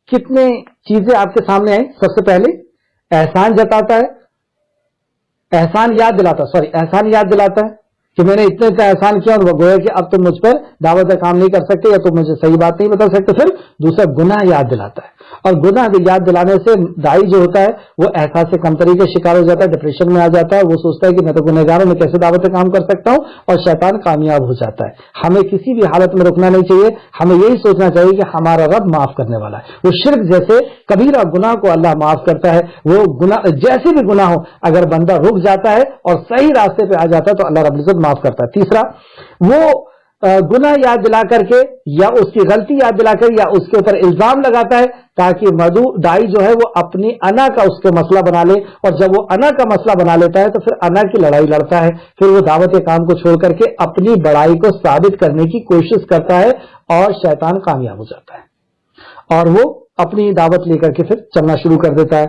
کتنے چیزیں آپ کے سامنے آئیں. سب سے پہلے احسان جتاتا ہے، احسان یاد دلاتا ہے کہ میں نے اتنے کا احسان کیا، اور وہ گویا کہ اب تم مجھ پر دعوت کا کام نہیں کر سکتے یا تم مجھے صحیح بات نہیں بتا سکتے. پھر دوسرا گناہ یاد دلاتا ہے، اور گناہ یاد دلانے سے دائی جو ہوتا ہے وہ احساس کمتری کا شکار ہو جاتا ہے، ڈپریشن میں آ جاتا ہے. وہ سوچتا ہے کہ میں تو گنہگار ہوں، میں کیسے دعوت کا کام کر سکتا ہوں، اور شیطان کامیاب ہو جاتا ہے. ہمیں کسی بھی حالت میں رکنا نہیں چاہیے. ہمیں یہی سوچنا چاہیے کہ ہمارا رب معاف کرنے والا ہے. وہ شرک جیسے کبیرہ گناہ کو اللہ معاف کرتا ہے. وہ گناہ جیسے بھی گناہ ہو، اگر بندہ رک جاتا ہے اور صحیح راستے پہ آ جاتا ہے تو اللہ رب العزت معاف کرتا ہے. تیسرا، وہ گناہ یاد دلا کر کے یا اس کی غلطی یاد دلا کر یا اس کے اوپر الزام لگاتا ہے تاکہ دائی جو ہے وہ اپنی انا کا اس کو مسئلہ بنا لے. اور جب وہ انا کا مسئلہ بنا لیتا ہے تو پھر انا کی لڑائی لڑتا ہے. پھر وہ دعوت کے کام کو چھوڑ کر کے اپنی بڑائی کو ثابت کرنے کی کوشش کرتا ہے، اور شیطان کامیاب ہو جاتا ہے، اور وہ اپنی دعوت لے کر کے پھر چلنا شروع کر دیتا ہے.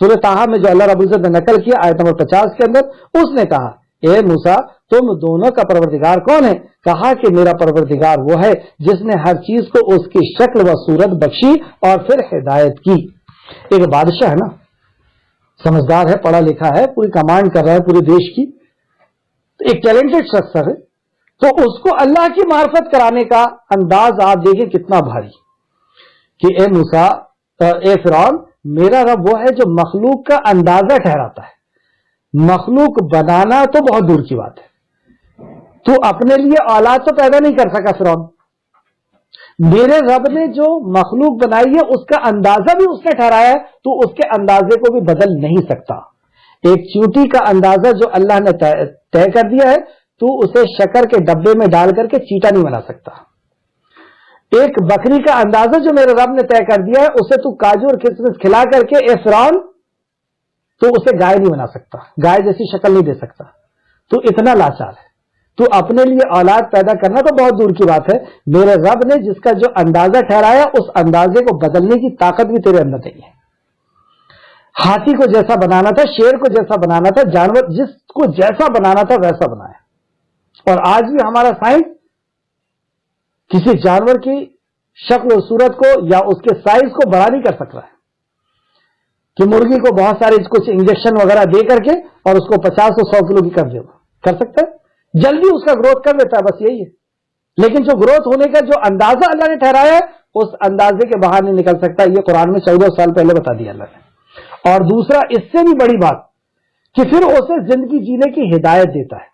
سورہ طٰہٰ میں جو اللہ رب العزت نے نقل کیا آیت نمبر 50 کے اندر، اس نے کہا اے موسیٰ تم دونوں کا پروردگار کون ہے؟ کہا کہ میرا پروردگار وہ ہے جس نے ہر چیز کو اس کی شکل و صورت بخشی اور پھر ہدایت کی۔ ایک بادشاہ ہے نا، سمجھدار ہے، پڑھا لکھا ہے، پوری کمانڈ کر رہا ہے پورے دیش کی، ایک ٹیلنٹڈ شخص ہے، تو اس کو اللہ کی معرفت کرانے کا انداز آپ دیکھیں کتنا بھاری، کہ اے موسیٰ، اے فرعون، میرا رب وہ ہے جو مخلوق کا اندازہ ٹھہراتا ہے، مخلوق بنانا تو بہت دور کی بات ہے، تو اپنے لیے اولاد تو پیدا نہیں کر سکا فرعون، میرے رب نے جو مخلوق بنائی ہے اس کا اندازہ بھی اس نے ٹھہرایا ہے، تو اس کے اندازے کو بھی بدل نہیں سکتا۔ ایک چیونٹی کا اندازہ جو اللہ نے طے کر دیا ہے، تو اسے شکر کے ڈبے میں ڈال کر کے چیٹا نہیں بنا سکتا۔ ایک بکری کا اندازہ جو میرے رب نے طے کر دیا ہے، اسے تو کاجو اور کسمس کھلا کر کے اے فرعون، تو اسے گائے نہیں بنا سکتا، گائے جیسی شکل نہیں دے سکتا، تو اتنا لاچار ہے۔ تو اپنے لیے اولاد پیدا کرنا تو بہت دور کی بات ہے، میرے رب نے جس کا جو اندازہ ٹھہرایا اس اندازے کو بدلنے کی طاقت بھی تیرے اندر نہیں ہے۔ ہاتھی کو جیسا بنانا تھا، شیر کو جیسا بنانا تھا، جانور جس کو جیسا بنانا تھا ویسا بنایا۔ اور آج بھی ہمارا سائنس کسی جانور کی شکل و صورت کو یا اس کے سائز کو بڑا نہیں کر سک رہا ہے، کہ مرغی کو بہت سارے کچھ انجیکشن وغیرہ دے کر کے اور اس کو 50 اور 100 کلو کی کر دے، کر سکتا ہے، جلدی اس کا گروتھ کر دیتا ہے، بس یہی ہے۔ لیکن جو گروتھ ہونے کا جو اندازہ اللہ نے ٹھہرایا ہے اس اندازے کے باہر نہیں نکل سکتا، یہ قرآن میں 14 سال پہلے بتا دیا اللہ نے۔ اور دوسرا اس سے بھی بڑی بات کہ پھر اسے زندگی جینے کی ہدایت دیتا ہے،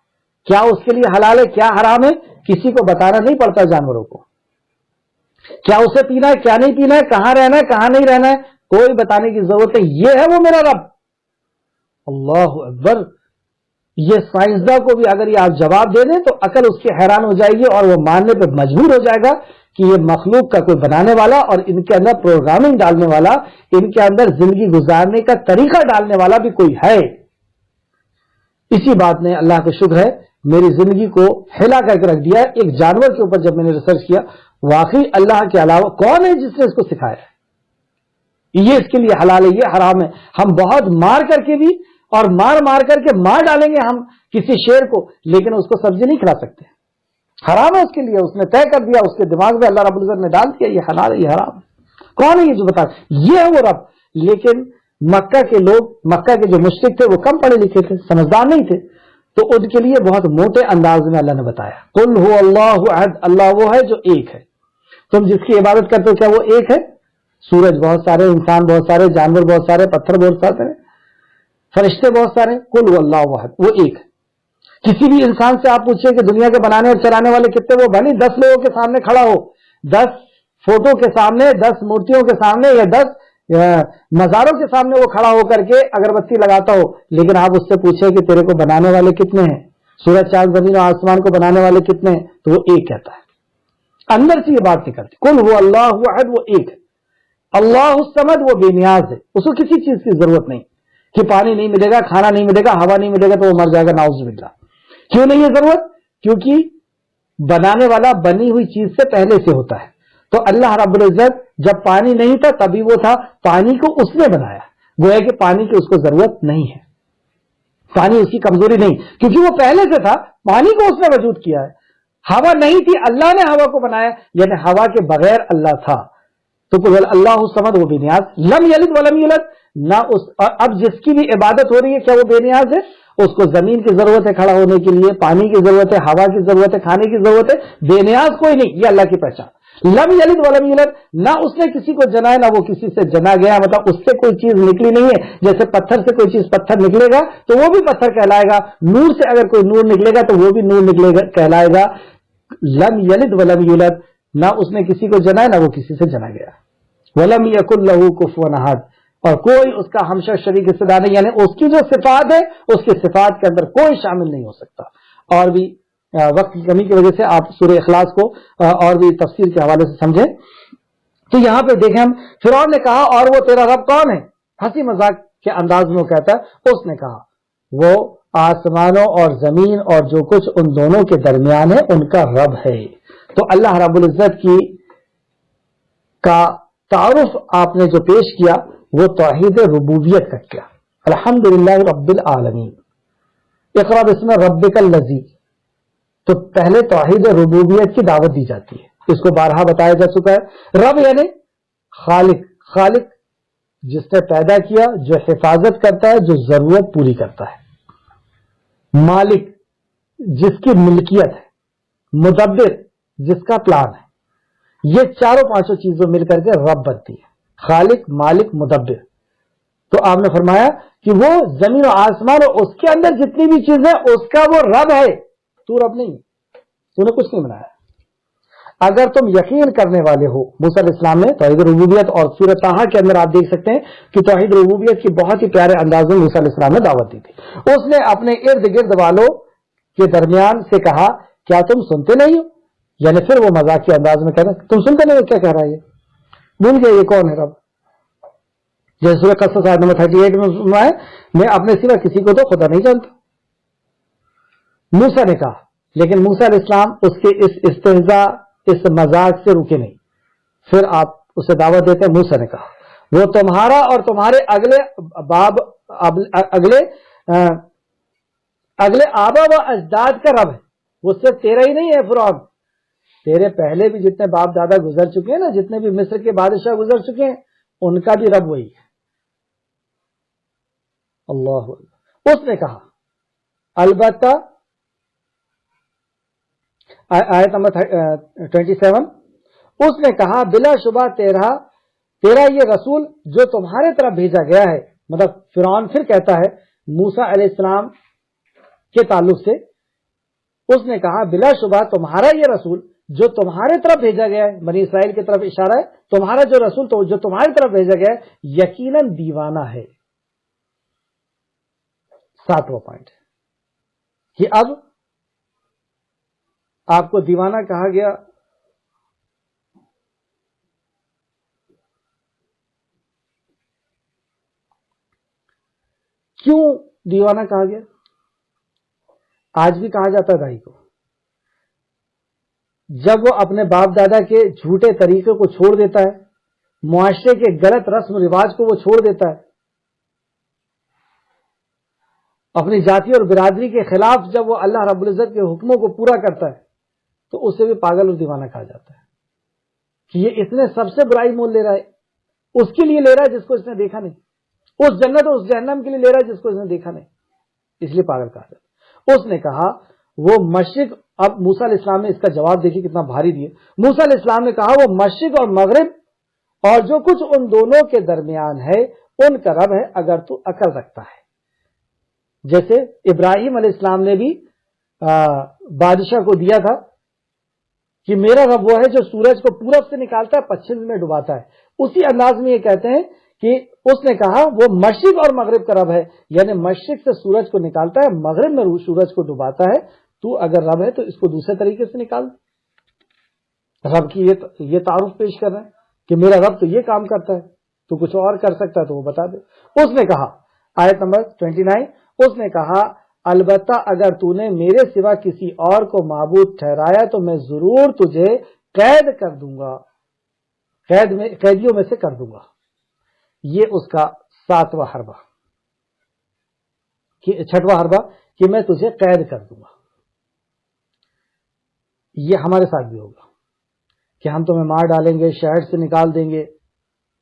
کیا اس کے لیے حلال ہے کیا حرام ہے کسی کو بتانا نہیں پڑتا، جانوروں کو کیا اسے پینا ہے کیا نہیں پینا ہے، کہاں رہنا ہے کہاں نہیں رہنا ہے، کوئی بتانے کی ضرورت نہیں، یہ ہے وہ میرا رب۔ اللہ اکبر! یہ سائنسداں کو بھی اگر یہ آپ جواب دے دیں تو عقل اس کی حیران ہو جائے گی اور وہ ماننے پہ مجبور ہو جائے گا کہ یہ مخلوق کا کوئی بنانے والا اور ان کے اندر پروگرامنگ ڈالنے والا، ان کے اندر زندگی گزارنے کا طریقہ ڈالنے والا بھی کوئی ہے۔ اسی بات نے اللہ کا شکر ہے میری زندگی کو ہلا کر کے رکھ دیا ہے۔ ایک جانور کے اوپر جب میں نے ریسرچ کیا، واقعی اللہ کے علاوہ کون ہے جس نے اس کو سکھایا ہے، یہ اس کے لیے حلال ہے یہ حرام ہے۔ ہم بہت مار کر کے بھی اور مار کر کے مار ڈالیں گے ہم کسی شیر کو، لیکن اس کو سبزی نہیں کھلا سکتے، حرام ہے اس کے لیے، اس نے طے کر دیا، اس کے دماغ میں اللہ رب العزت نے ڈال دیا یہ حلال ہے یہ حرام ہے۔ کون ہے یہ جو بتا؟ یہ ہے وہ رب۔ لیکن مکہ کے لوگ، مکہ کے جو مشرک تھے وہ کم پڑھے لکھے تھے، سمجھدار نہیں تھے، تو ان کے لیے بہت موٹے انداز میں اللہ نے بتایا، قل هو اللہ احد، اللہ وہ ہے جو ایک ہے، تم جس کی عبادت کرتے ہو کیا وہ ایک ہے؟ سورج بہت سارے، انسان بہت سارے، جانور بہت سارے، پتھر بہت سارے، فرشتے بہت سارے، قل هو اللہ احد، وہ ایک ہے۔ کسی بھی انسان سے آپ پوچھیں کہ دنیا کے بنانے اور چلانے والے کتنے، وہ بھلی 10 لوگوں کے سامنے کھڑا ہو، 10 فوٹو کے سامنے، 10 مورتیوں کے سامنے یا 10 مزاروں کے سامنے وہ کھڑا ہو کر کے اگربتی لگاتا ہو، لیکن آپ اس سے پوچھیں کہ تیرے کو بنانے والے کتنے ہیں، سورج چاند زمین اور آسمان کو بنانے والے کتنے ہیں، تو وہ ایک کہتا ہے، اندر سے یہ بات نکلتی، قل هو اللہ احد، وہ ایک ہے، اللہ الصمد، وہ بے نیاز ہے، اس کو کسی چیز کی ضرورت نہیں کہ پانی نہیں ملے گا، کھانا نہیں ملے گا، ہوا نہیں ملے گا تو وہ مر جائے گا، نعوذ باللہ۔ کیوں نہیں ہے ضرورت؟ کیونکہ بنانے والا بنی ہوئی چیز سے پہلے سے ہوتا ہے۔ تو اللہ رب العزت جب پانی نہیں تھا تبھی وہ تھا، پانی کو اس نے بنایا، گویا کہ پانی کی اس کو ضرورت نہیں ہے، پانی اس کی کمزوری نہیں، کیونکہ وہ پہلے سے تھا، پانی کو اس نے وجود کیا ہے۔ ہوا نہیں تھی، اللہ نے ہوا کو بنایا، یعنی ہوا کے بغیر اللہ تھا۔ تو اللہ الصمد، وہ بے نیاز، لم یلد ولم یولد، نہ اس، اب جس کی بھی عبادت ہو رہی ہے کیا وہ بے نیاز ہے؟ اس کو زمین کی ضرورت ہے کھڑا ہونے کے لیے، پانی کی ضرورت ہے، ہوا کی ضرورت ہے، کھانے کی ضرورت ہے، بے نیاز کوئی نہیں، یہ اللہ کی پہچان۔ لم یلد ولم یولد، نہ اس نے کسی کو جنا ہے نہ وہ کسی سے جنا گیا، مطلب اس سے کوئی چیز نکلی نہیں ہے، جیسے پتھر سے کوئی چیز پتھر نکلے گا تو وہ بھی پتھر کہلائے گا، نور سے اگر کوئی نور نکلے گا تو وہ بھی نور نکلے گا کہلائے گا۔ لم یلد ولم یولد، نہ اس نے کسی کو جنا ہے نہ وہ کسی سے جنا گیا۔ ولم یکن لہ کفوا احد، اور کوئی اس کا ہمشر شریک حصہ نہیں، یعنی اس کی جو صفات ہے اس کی صفات کے اندر کوئی شامل نہیں ہو سکتا۔ اور بھی وقت کی کمی کی وجہ سے آپ سورہ اخلاص کو اور بھی تفسیر کے حوالے سے سمجھیں۔ تو یہاں پہ دیکھیں ہم، فرعون نے کہا اور وہ تیرا رب کون ہے؟ ہنسی مذاق کے انداز میں وہ کہتا ہے، اس نے کہا وہ آسمانوں اور زمین اور جو کچھ ان دونوں کے درمیان ہے ان کا رب ہے۔ تو اللہ رب العزت کی کا تعارف آپ نے جو پیش کیا، وہ توحید ربوبیت کا کیا. الحمدللہ رب العالمین، اقرا بسم ربک الذی، تو پہلے توحید ربوبیت کی دعوت دی جاتی ہے. اس کو بارہا بتایا جا چکا ہے. رب یعنی خالق، خالق جس نے پیدا کیا، جو حفاظت کرتا ہے، جو ضرورت پوری کرتا ہے. مالک جس کی ملکیت ہے. مدبر جس کا پلان ہے. یہ چاروں پانچوں چیزیں مل کر کے رب بنتی ہے. خالق، مالک، مدبر. تو آپ نے فرمایا کہ وہ زمین و آسمان اور اس کے اندر جتنی بھی چیزیں اس کا وہ رب ہے. تو رب نہیں، تو نے کچھ نہیں بنایا. اگر تم یقین کرنے والے ہو، موسیٰ علیہ السلام نے توحید ربوبیت، اور سورۃ طٰہٰ کے اندر آپ دیکھ سکتے ہیں کہ توحید ربوبیت کی بہت ہی پیارے انداز میں موسیٰ علیہ السلام نے دعوت دی تھی. اس نے اپنے ارد گرد والوں کے درمیان سے کہا کیا تم سنتے نہیں ہو؟ یعنی پھر وہ مذاق کے انداز میں کہہ رہا تم سنتے نہیں ہو کیا کہہ رہا ہے یہ؟ بھول گئے یہ کون ہے رب؟ جیسے سورہ قصص آیت نمبر 38 میں فرمایا میں اپنے سوا کسی کو تو خدا نہیں جانتا. موسیٰ نے کہا، لیکن موسیٰ علیہ السلام اس کے اس استہزاء، اس مذاق سے رکے نہیں. پھر آپ اسے دعوت دیتے ہیں. موسیٰ نے کہا وہ تمہارا اور تمہارے اگلے آبا و اجداد کا رب ہے. وہ صرف تیرا ہی نہیں ہے فرعون، تیرے پہلے بھی جتنے باپ دادا گزر چکے ہیں نا، جتنے بھی مصر کے بادشاہ گزر چکے ہیں، ان کا بھی رب وہی ہے. اللہ اس نے کہا البتہ، آیت نمبر 27، اس نے کہا بلا شبہ تیرا یہ رسول جو تمہارے طرف بھیجا گیا ہے. مطلب فرعون پھر کہتا ہے موسیٰ علیہ السلام کے تعلق سے، اس نے کہا بلا شبہ تمہارا یہ رسول جو تمہارے طرف بھیجا گیا ہے، بنی اسرائیل کی طرف اشارہ ہے، تمہارا جو رسول تو جو تمہاری طرف بھیجا گیا ہے یقیناً دیوانہ ہے. 7واں پوائنٹ کہ اب آپ کو دیوانہ کہا گیا. کیوں دیوانہ کہا گیا؟ آج بھی کہا جاتا ہے دائی کو، جب وہ اپنے باپ دادا کے جھوٹے طریقے کو چھوڑ دیتا ہے، معاشرے کے غلط رسم و رواج کو وہ چھوڑ دیتا ہے، اپنی ذاتی اور برادری کے خلاف جب وہ اللہ رب العزت کے حکموں کو پورا کرتا ہے، تو اسے بھی پاگل اور دیوانہ کہا جاتا ہے کہ یہ اس نے سب سے برائی مول لے رہا ہے، اس کے لیے لے رہا ہے جس کو اس نے دیکھا نہیں، اس جنت اور اس جہنم کے لیے لے رہا ہے جس کو اس نے دیکھا نہیں، اس لیے پاگل کہا جاتا ہے. اس نے کہا وہ مشرق، اب موسیٰ علیہ السلام نے اس کا جواب دیکھیے کتنا بھاری دیا. موسیٰ علیہ السلام نے کہا وہ مشرق اور مغرب اور جو کچھ ان دونوں کے درمیان ہے ان کا رب ہے اگر تو عقل رکھتا ہے. جیسے ابراہیم علیہ السلام نے بھی بادشاہ کو دیا تھا کہ میرا رب وہ ہے جو سورج کو پورب سے نکالتا ہے پچھم میں ڈباتا ہے. اسی انداز میں یہ کہتے ہیں کہ اس نے کہا وہ مشرق اور مغرب کا رب ہے، یعنی مشرق سے سورج کو نکالتا ہے، مغرب میں سورج کو ڈباتا ہے. تو اگر رب ہے تو اس کو دوسرے طریقے سے نکال. رب کی یہ تعارف پیش کر رہے ہیں کہ میرا رب تو یہ کام کرتا ہے، تو کچھ اور کر سکتا ہے تو وہ بتا دے. اس نے کہا آیت نمبر 29، اس نے کہا البتہ اگر تو نے میرے سوا کسی اور کو معبود ٹھہرایا تو میں ضرور تجھے قید کر دوں گا، قیدیوں میں سے کر دوں گا. یہ اس کا 7واں حربہ، 6واں حربہ کہ میں تجھے قید کر دوں گا. یہ ہمارے ساتھ بھی ہوگا کہ ہم تمہیں مار ڈالیں گے، شہر سے نکال دیں گے،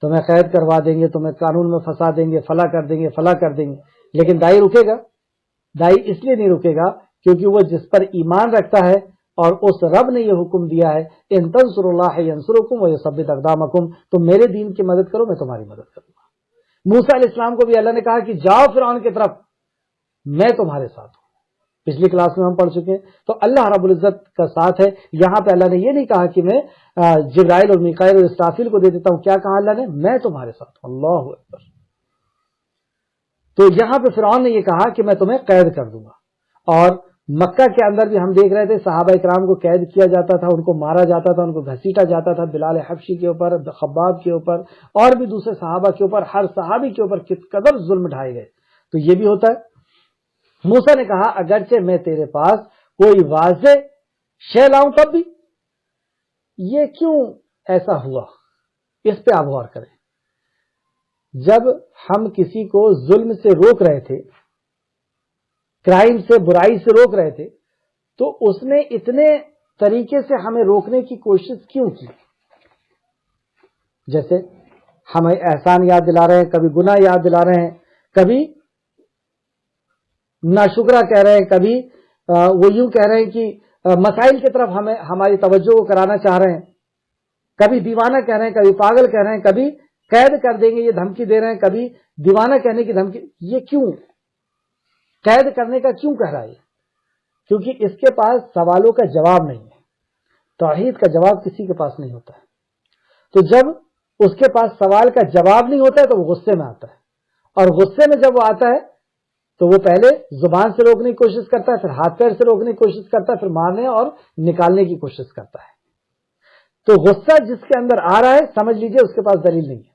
تمہیں قید کروا دیں گے، تمہیں قانون میں پھنسا دیں گے، فلاں کر دیں گے، فلاں کر دیں گے. لیکن دائی رکے گا؟ دائی اس لیے نہیں رکے گا کیونکہ وہ جس پر ایمان رکھتا ہے اور اس رب نے یہ حکم دیا ہے ان تنصروا اللہ ینصرکم ویثبت اقدامکم، تم میرے دین کی مدد کرو میں تمہاری مدد کروں گا. موسیٰ علیہ السلام کو بھی اللہ نے کہا کہ جاؤ فرعون کی طرف، میں تمہارے ساتھ ہوں. پچھلی کلاس میں ہم پڑھ چکے ہیں. تو اللہ رب العزت کا ساتھ ہے. یہاں پہ اللہ نے یہ نہیں کہا کہ میں جبرائیل اور میکائیل اور اسرافیل کو دے دیتا ہوں. کیا کہا اللہ نے؟ میں تمہارے ساتھ ہوں. اللہ اکبر. تو یہاں پہ فرعون نے یہ کہا کہ میں تمہیں قید کر دوں گا. اور مکہ کے اندر بھی ہم دیکھ رہے تھے صحابہ کرام کو قید کیا جاتا تھا، ان کو مارا جاتا تھا، ان کو گھسیٹا جاتا تھا. بلال حبشی کے اوپر، خباب کے اوپر اور بھی دوسرے صحابہ کے اوپر، ہر صحابی کے اوپر کس قدر ظلم ڈھائے گئے. تو یہ بھی ہوتا ہے. موسیٰ نے کہا اگرچہ میں تیرے پاس کوئی واضح شے لاؤں تب بھی. یہ کیوں ایسا ہوا؟ اس پہ آپ غور کریں. جب ہم کسی کو ظلم سے روک رہے تھے، کرائم سے، برائی سے روک رہے تھے، تو اس نے اتنے طریقے سے ہمیں روکنے کی کوشش کیوں کی؟ جیسے ہمیں احسان یاد دلا رہے ہیں، کبھی گناہ یاد دلا رہے ہیں، کبھی ناشکرا کہہ رہے ہیں، کبھی وہ یوں کہہ رہے ہیں کہ مسائل کی طرف ہمیں ہماری توجہ کو کرانا چاہ رہے ہیں، کبھی دیوانہ کہہ رہے ہیں، کبھی پاگل کہہ رہے ہیں، کبھی قید کر دیں گے یہ دھمکی دے رہے ہیں، کبھی دیوانہ کہنے کی دھمکی۔ یہ کیوں قید کرنے کا کیوں کہہ رہا ہے؟ کیونکہ اس کے پاس سوالوں کا جواب نہیں ہے۔ توحید کا جواب کسی کے پاس نہیں ہوتا ہے، تو جب اس کے پاس سوال کا جواب نہیں ہوتا ہے تو وہ غصے میں آتا ہے، اور غصے میں جب وہ آتا ہے تو وہ پہلے زبان سے روکنے کی کوشش کرتا ہے، پھر ہاتھ پیر سے روکنے کی کوشش کرتا ہے، پھر مارنے اور نکالنے کی کوشش کرتا ہے۔ تو غصہ جس کے اندر آ رہا ہے سمجھ لیجئے اس کے پاس دلیل نہیں ہے،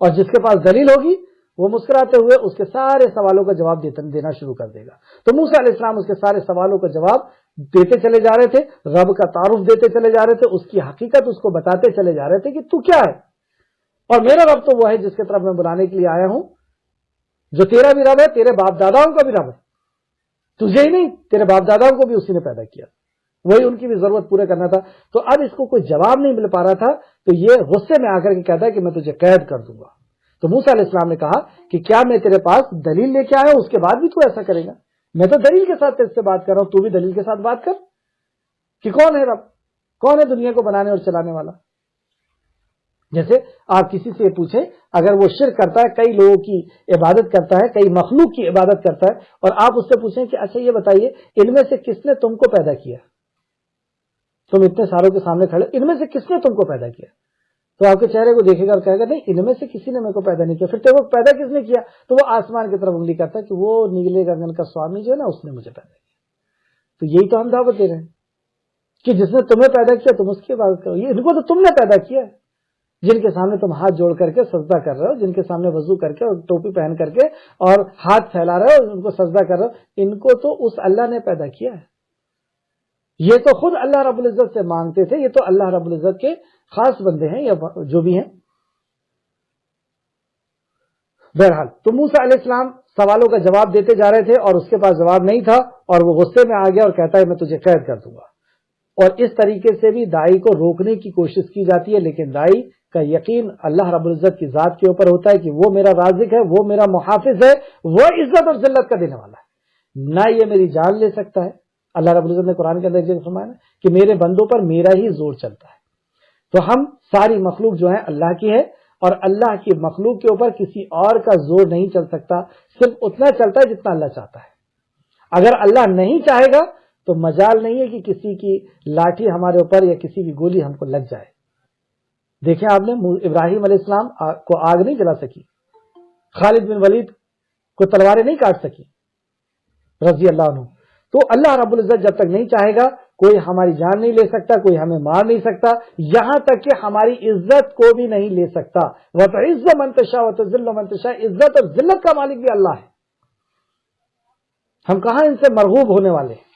اور جس کے پاس دلیل ہوگی وہ مسکراتے ہوئے اس کے سارے سوالوں کا جواب دینا شروع کر دے گا۔ تو موسیٰ علیہ السلام اس کے سارے سوالوں کا جواب دیتے چلے جا رہے تھے، رب کا تعارف دیتے چلے جا رہے تھے، اس کی حقیقت اس کو بتاتے چلے جا رہے تھے کہ تو کیا ہے، اور میرا رب تو وہ ہے جس کی طرف میں بلانے کے لیے آیا ہوں، جو تیرا بھی رب ہے، تیرے باپ داداؤں کا بھی رب ہے، تجھے ہی نہیں تیرے باپ داداؤں کو بھی اسی نے پیدا کیا، وہی ان کی بھی ضرورت پورا کرنا تھا۔ تو اب اس کو کوئی جواب نہیں مل پا رہا تھا، تو یہ غصے میں آ کر کے کہتا ہے کہ میں تجھے قید کر دوں گا۔ تو موسیٰ علیہ السلام نے کہا کہ کیا میں تیرے پاس دلیل لے کے آیا ہوں، اس کے بعد بھی تو ایسا کرے گا؟ میں تو دلیل کے ساتھ تیرے سے بات کر رہا ہوں، تو بھی دلیل کے ساتھ بات کر کہ کون ہے رب، کون ہے دنیا کو بنانے اور چلانے والا۔ جیسے آپ کسی سے پوچھیں، اگر وہ شرک کرتا ہے، کئی لوگوں کی عبادت کرتا ہے، کئی مخلوق کی عبادت کرتا ہے، اور آپ اس سے پوچھیں کہ اچھا یہ بتائیے ان میں سے کس نے تم کو پیدا کیا؟ تم اتنے ساروں کے سامنے کھڑے، ان میں سے کس نے تم کو پیدا کیا؟ تو آپ کے چہرے کو دیکھے گا اور کہے گا نہیں، ان میں سے کسی نے میرے کو پیدا نہیں کیا۔ پھر تیرے کو پیدا کس نے کیا؟ تو وہ آسمان کی طرف انگلی کرتا ہے کہ وہ نیلے گگن کا سوامی جو ہے نا، اس نے مجھے پیدا کیا۔ تو یہی تو ہم دعوت دے رہے ہیں کہ جس نے تمہیں پیدا کیا تم اس کی عبادت کرو۔ یہ ان کو تو تم نے پیدا کیا ہے، جن کے سامنے تم ہاتھ جوڑ کر کے سجدہ کر رہے ہو، جن کے سامنے وضو کر کے اور ٹوپی پہن کر کے اور ہاتھ پھیلا رہے ہو، ان کو سجدہ کر رہے ہو، ان کو تو اس اللہ نے پیدا کیا ہے۔ یہ تو خود اللہ رب العزت سے مانگتے تھے، یہ تو اللہ رب العزت کے خاص بندے ہیں یا جو بھی ہیں۔ بہرحال تو موسیٰ علیہ السلام سوالوں کا جواب دیتے جا رہے تھے اور اس کے پاس جواب نہیں تھا، اور وہ غصے میں آ گیا اور کہتا ہے میں تجھے قید کر دوں گا۔ اور اس طریقے سے بھی داعی کو روکنے کی کوشش کی جاتی ہے، لیکن داعی کا یقین اللہ رب العزت کی ذات کے اوپر ہوتا ہے کہ وہ میرا رازق ہے، وہ میرا محافظ ہے، وہ عزت اور ذلت کا دینے والا ہے، نہ یہ میری جان لے سکتا ہے۔ اللہ رب العزت نے قرآن کے اندر یہ فرمایا کہ میرے بندوں پر میرا ہی زور چلتا ہے۔ تو ہم ساری مخلوق جو ہے اللہ کی ہے، اور اللہ کی مخلوق کے اوپر کسی اور کا زور نہیں چل سکتا، صرف اتنا چلتا ہے جتنا اللہ چاہتا ہے۔ اگر اللہ نہیں چاہے گا تو مجال نہیں ہے کہ کسی کی لاٹھی ہمارے اوپر یا کسی کی گولی ہم کو لگ جائے۔ دیکھیں آپ نے ابراہیم علیہ السلام کو آگ نہیں جلا سکی، خالد بن ولید کو تلواریں نہیں کاٹ سکی رضی اللہ عنہ۔ تو اللہ رب العزت جب تک نہیں چاہے گا کوئی ہماری جان نہیں لے سکتا، کوئی ہمیں مار نہیں سکتا، یہاں تک کہ ہماری عزت کو بھی نہیں لے سکتا۔ وَتُعِزُّ مَن تَشَاءُ وَتُذِلُّ مَن تَشَاءُ، عزت اور ذلت کا مالک بھی اللہ ہے، ہم کہاں ان سے مرغوب ہونے والے ہیں۔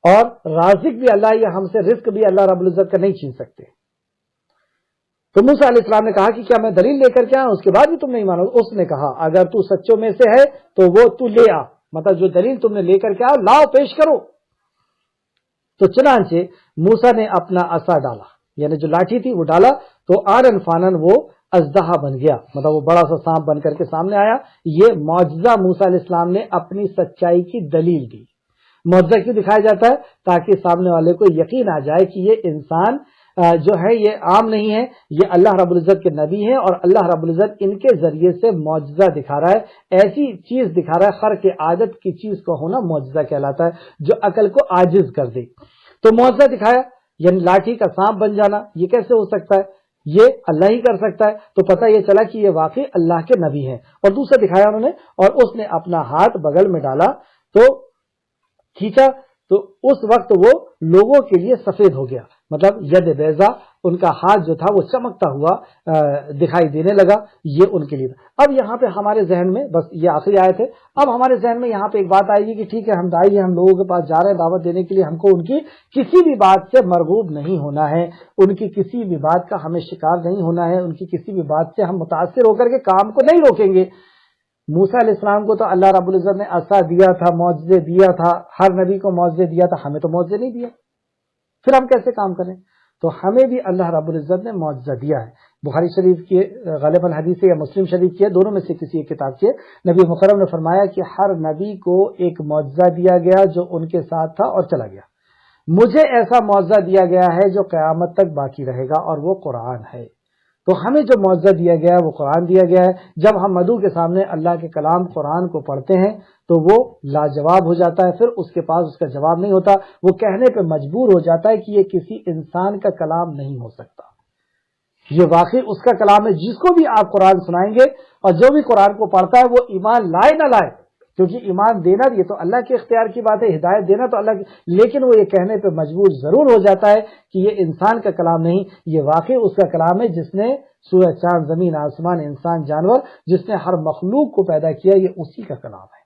اور رازق بھی اللہ، یا ہم سے رزق بھی اللہ رب العزت کا نہیں چھین سکتے۔ تو موسیٰ علیہ السلام نے کہا کہ کیا میں دلیل لے کر کے آؤں، اس کے بعد بھی تم نہیں مانو؟ اس نے کہا اگر تو سچوں میں سے ہے تو وہ تو لے آ، مطلب جو دلیل تم نے لے کر کے آؤ لاؤ، پیش کرو۔ تو چنانچہ موسیٰ نے اپنا عصا ڈالا، یعنی جو لاٹھی تھی وہ ڈالا، تو آنن فانن وہ اژدہا بن گیا، مطلب وہ بڑا سا سانپ بن کر کے سامنے آیا۔ یہ معجزہ موسیٰ علیہ السلام نے اپنی سچائی کی دلیل دی۔ معجزہ کیوں دکھایا جاتا ہے؟ تاکہ سامنے والے کو یقین آ جائے کہ یہ انسان جو ہے یہ عام نہیں ہے، یہ اللہ رب العزت کے نبی ہیں، اور اللہ رب العزت ان کے ذریعے سے معجزہ دکھا رہا ہے، ایسی چیز دکھا رہا ہے، خرق عادت کی چیز کا ہونا معجزہ کہلاتا ہے، جو عقل کو عاجز کر دے۔ تو معجزہ دکھایا، یعنی لاٹھی کا سانپ بن جانا، یہ کیسے ہو سکتا ہے؟ یہ اللہ ہی کر سکتا ہے۔ تو پتہ یہ چلا کہ یہ واقعی اللہ کے نبی ہیں۔ اور دوسرا دکھایا انہوں نے، اور اس نے اپنا ہاتھ بغل میں ڈالا تو کھینچا، تو اس وقت وہ لوگوں کے لیے سفید ہو گیا، مطلب ید بیضا ان کا ہاتھ جو تھا وہ چمکتا ہوا دکھائی دینے لگا، یہ ان کے لیے تھا۔ اب یہاں پہ ہمارے ذہن میں، بس یہ آخری آیت ہے، اب ہمارے ذہن میں یہاں پہ ایک بات آئے گی کہ ٹھیک ہے ہم داعی ہیں، ہم لوگوں کے پاس جا رہے ہیں دعوت دینے کے لیے، ہم کو ان کی کسی بھی بات سے مرغوب نہیں ہونا ہے، ان کی کسی بھی بات کا ہمیں شکار نہیں ہونا ہے، ان کی کسی بھی بات سے ہم متاثر ہو کر کے کام کو نہیں روکیں گے۔ موسیٰ علیہ السلام کو تو اللہ رب العزت نے عصا دیا تھا، معجزے دیا تھا، ہر نبی کو معجزے دیا تھا، ہمیں تو معجزے نہیں دیا، پھر ہم کیسے کام کریں؟ تو ہمیں بھی اللہ رب العزت نے معجزہ دیا ہے۔ بخاری شریف کی غالباً حدیث یا مسلم شریف کی ہے، دونوں میں سے کسی ایک کتاب کی ہے، نبی مکرم نے فرمایا کہ ہر نبی کو ایک معجزہ دیا گیا جو ان کے ساتھ تھا اور چلا گیا، مجھے ایسا معجزہ دیا گیا ہے جو قیامت تک باقی رہے گا، اور وہ قرآن ہے۔ تو ہمیں جو معجزہ دیا گیا ہے وہ قرآن دیا گیا ہے۔ جب ہم مدعو کے سامنے اللہ کے کلام قرآن کو پڑھتے ہیں تو وہ لاجواب ہو جاتا ہے، پھر اس کے پاس اس کا جواب نہیں ہوتا، وہ کہنے پہ مجبور ہو جاتا ہے کہ یہ کسی انسان کا کلام نہیں ہو سکتا، یہ واقعی اس کا کلام ہے۔ جس کو بھی آپ قرآن سنائیں گے اور جو بھی قرآن کو پڑھتا ہے وہ ایمان لائے نہ لائے، کیونکہ ایمان دینا یہ تو اللہ کے اختیار کی بات ہے، ہدایت دینا تو اللہ کی، لیکن وہ یہ کہنے پہ مجبور ضرور ہو جاتا ہے کہ یہ انسان کا کلام نہیں، یہ واقعی اس کا کلام ہے جس نے سورج چاند زمین آسمان انسان جانور، جس نے ہر مخلوق کو پیدا کیا، یہ اسی کا کلام ہے۔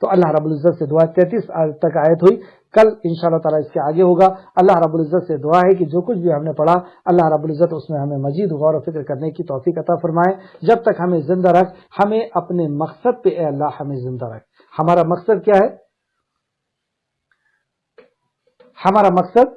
تو اللہ رب العزت سے دعا، 33 تک آیت ہوئی، کل انشاءاللہ تعالیٰ اس کے آگے ہوگا۔ اللہ رب العزت سے دعا ہے کہ جو کچھ بھی ہم نے پڑھا اللہ رب العزت اس میں ہمیں مزید غور و فکر کرنے کی توفیق عطا فرمائے۔ جب تک ہمیں زندہ رکھ، ہمیں اپنے مقصد پہ اے اللہ ہمیں زندہ رکھ۔ ہمارا مقصد کیا ہے؟ ہمارا مقصد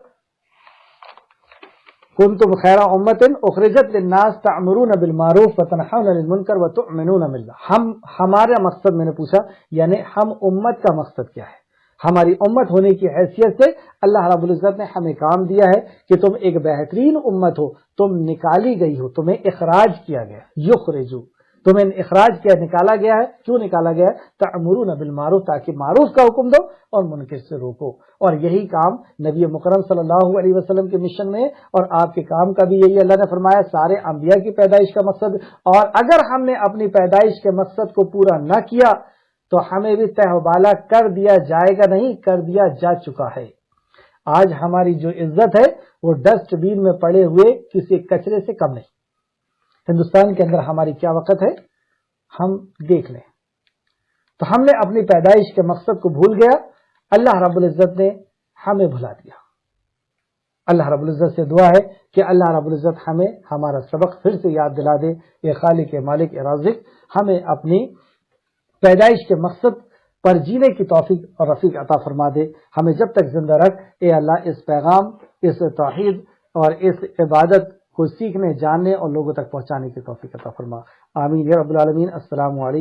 کنتم خیر امۃ اخرجت للناس تأمرون بالمعروف وتنہون عن المنکر وتؤمنون باللہ۔ ہمارا مقصد، میں نے پوچھا یعنی ہم امت کا مقصد کیا ہے؟ ہماری امت ہونے کی حیثیت سے اللہ رب العزت نے ہمیں کام دیا ہے کہ تم ایک بہترین امت ہو، تم نکالی گئی ہو، تمہیں اخراج کیا گیا، یخرجو، تمہیں اخراج کیا، نکالا گیا ہے۔ کیوں نکالا گیا ہے؟ تأمرون بالمعروف، تاکہ معروف کا حکم دو اور منکر سے روکو، اور یہی کام نبی مکرم صلی اللہ علیہ وسلم کے مشن میں، اور آپ کے کام کا بھی یہی اللہ نے فرمایا سارے انبیاء کی پیدائش کا مقصد، اور اگر ہم نے اپنی پیدائش کے مقصد کو پورا نہ کیا تو ہمیں بھی تہ و بالا کر دیا جائے گا، نہیں کر دیا جا چکا ہے۔ آج ہماری جو عزت ہے وہ ڈسٹ بین میں پڑے ہوئے کسی کچرے سے کم نہیں۔ ہندوستان کے اندر ہماری کیا وقت ہے ہم دیکھ لیں۔ تو ہم نے اپنی پیدائش کے مقصد کو بھول گیا، اللہ رب العزت نے ہمیں بھلا دیا۔ اللہ رب العزت سے دعا ہے کہ اللہ رب العزت ہمیں ہمارا سبق پھر سے یاد دلا دے، اے خالق مالک رازق، ہمیں اپنی پیدائش کے مقصد پر جینے کی توفیق اور رفیق عطا فرما دے۔ ہمیں جب تک زندہ رکھ اے اللہ اس پیغام، اس توحید اور اس عبادت کو سیکھنے، جاننے اور لوگوں تک پہنچانے کی توفیق عطا فرما۔ آمین یا رب العالمین۔ السلام علیکم۔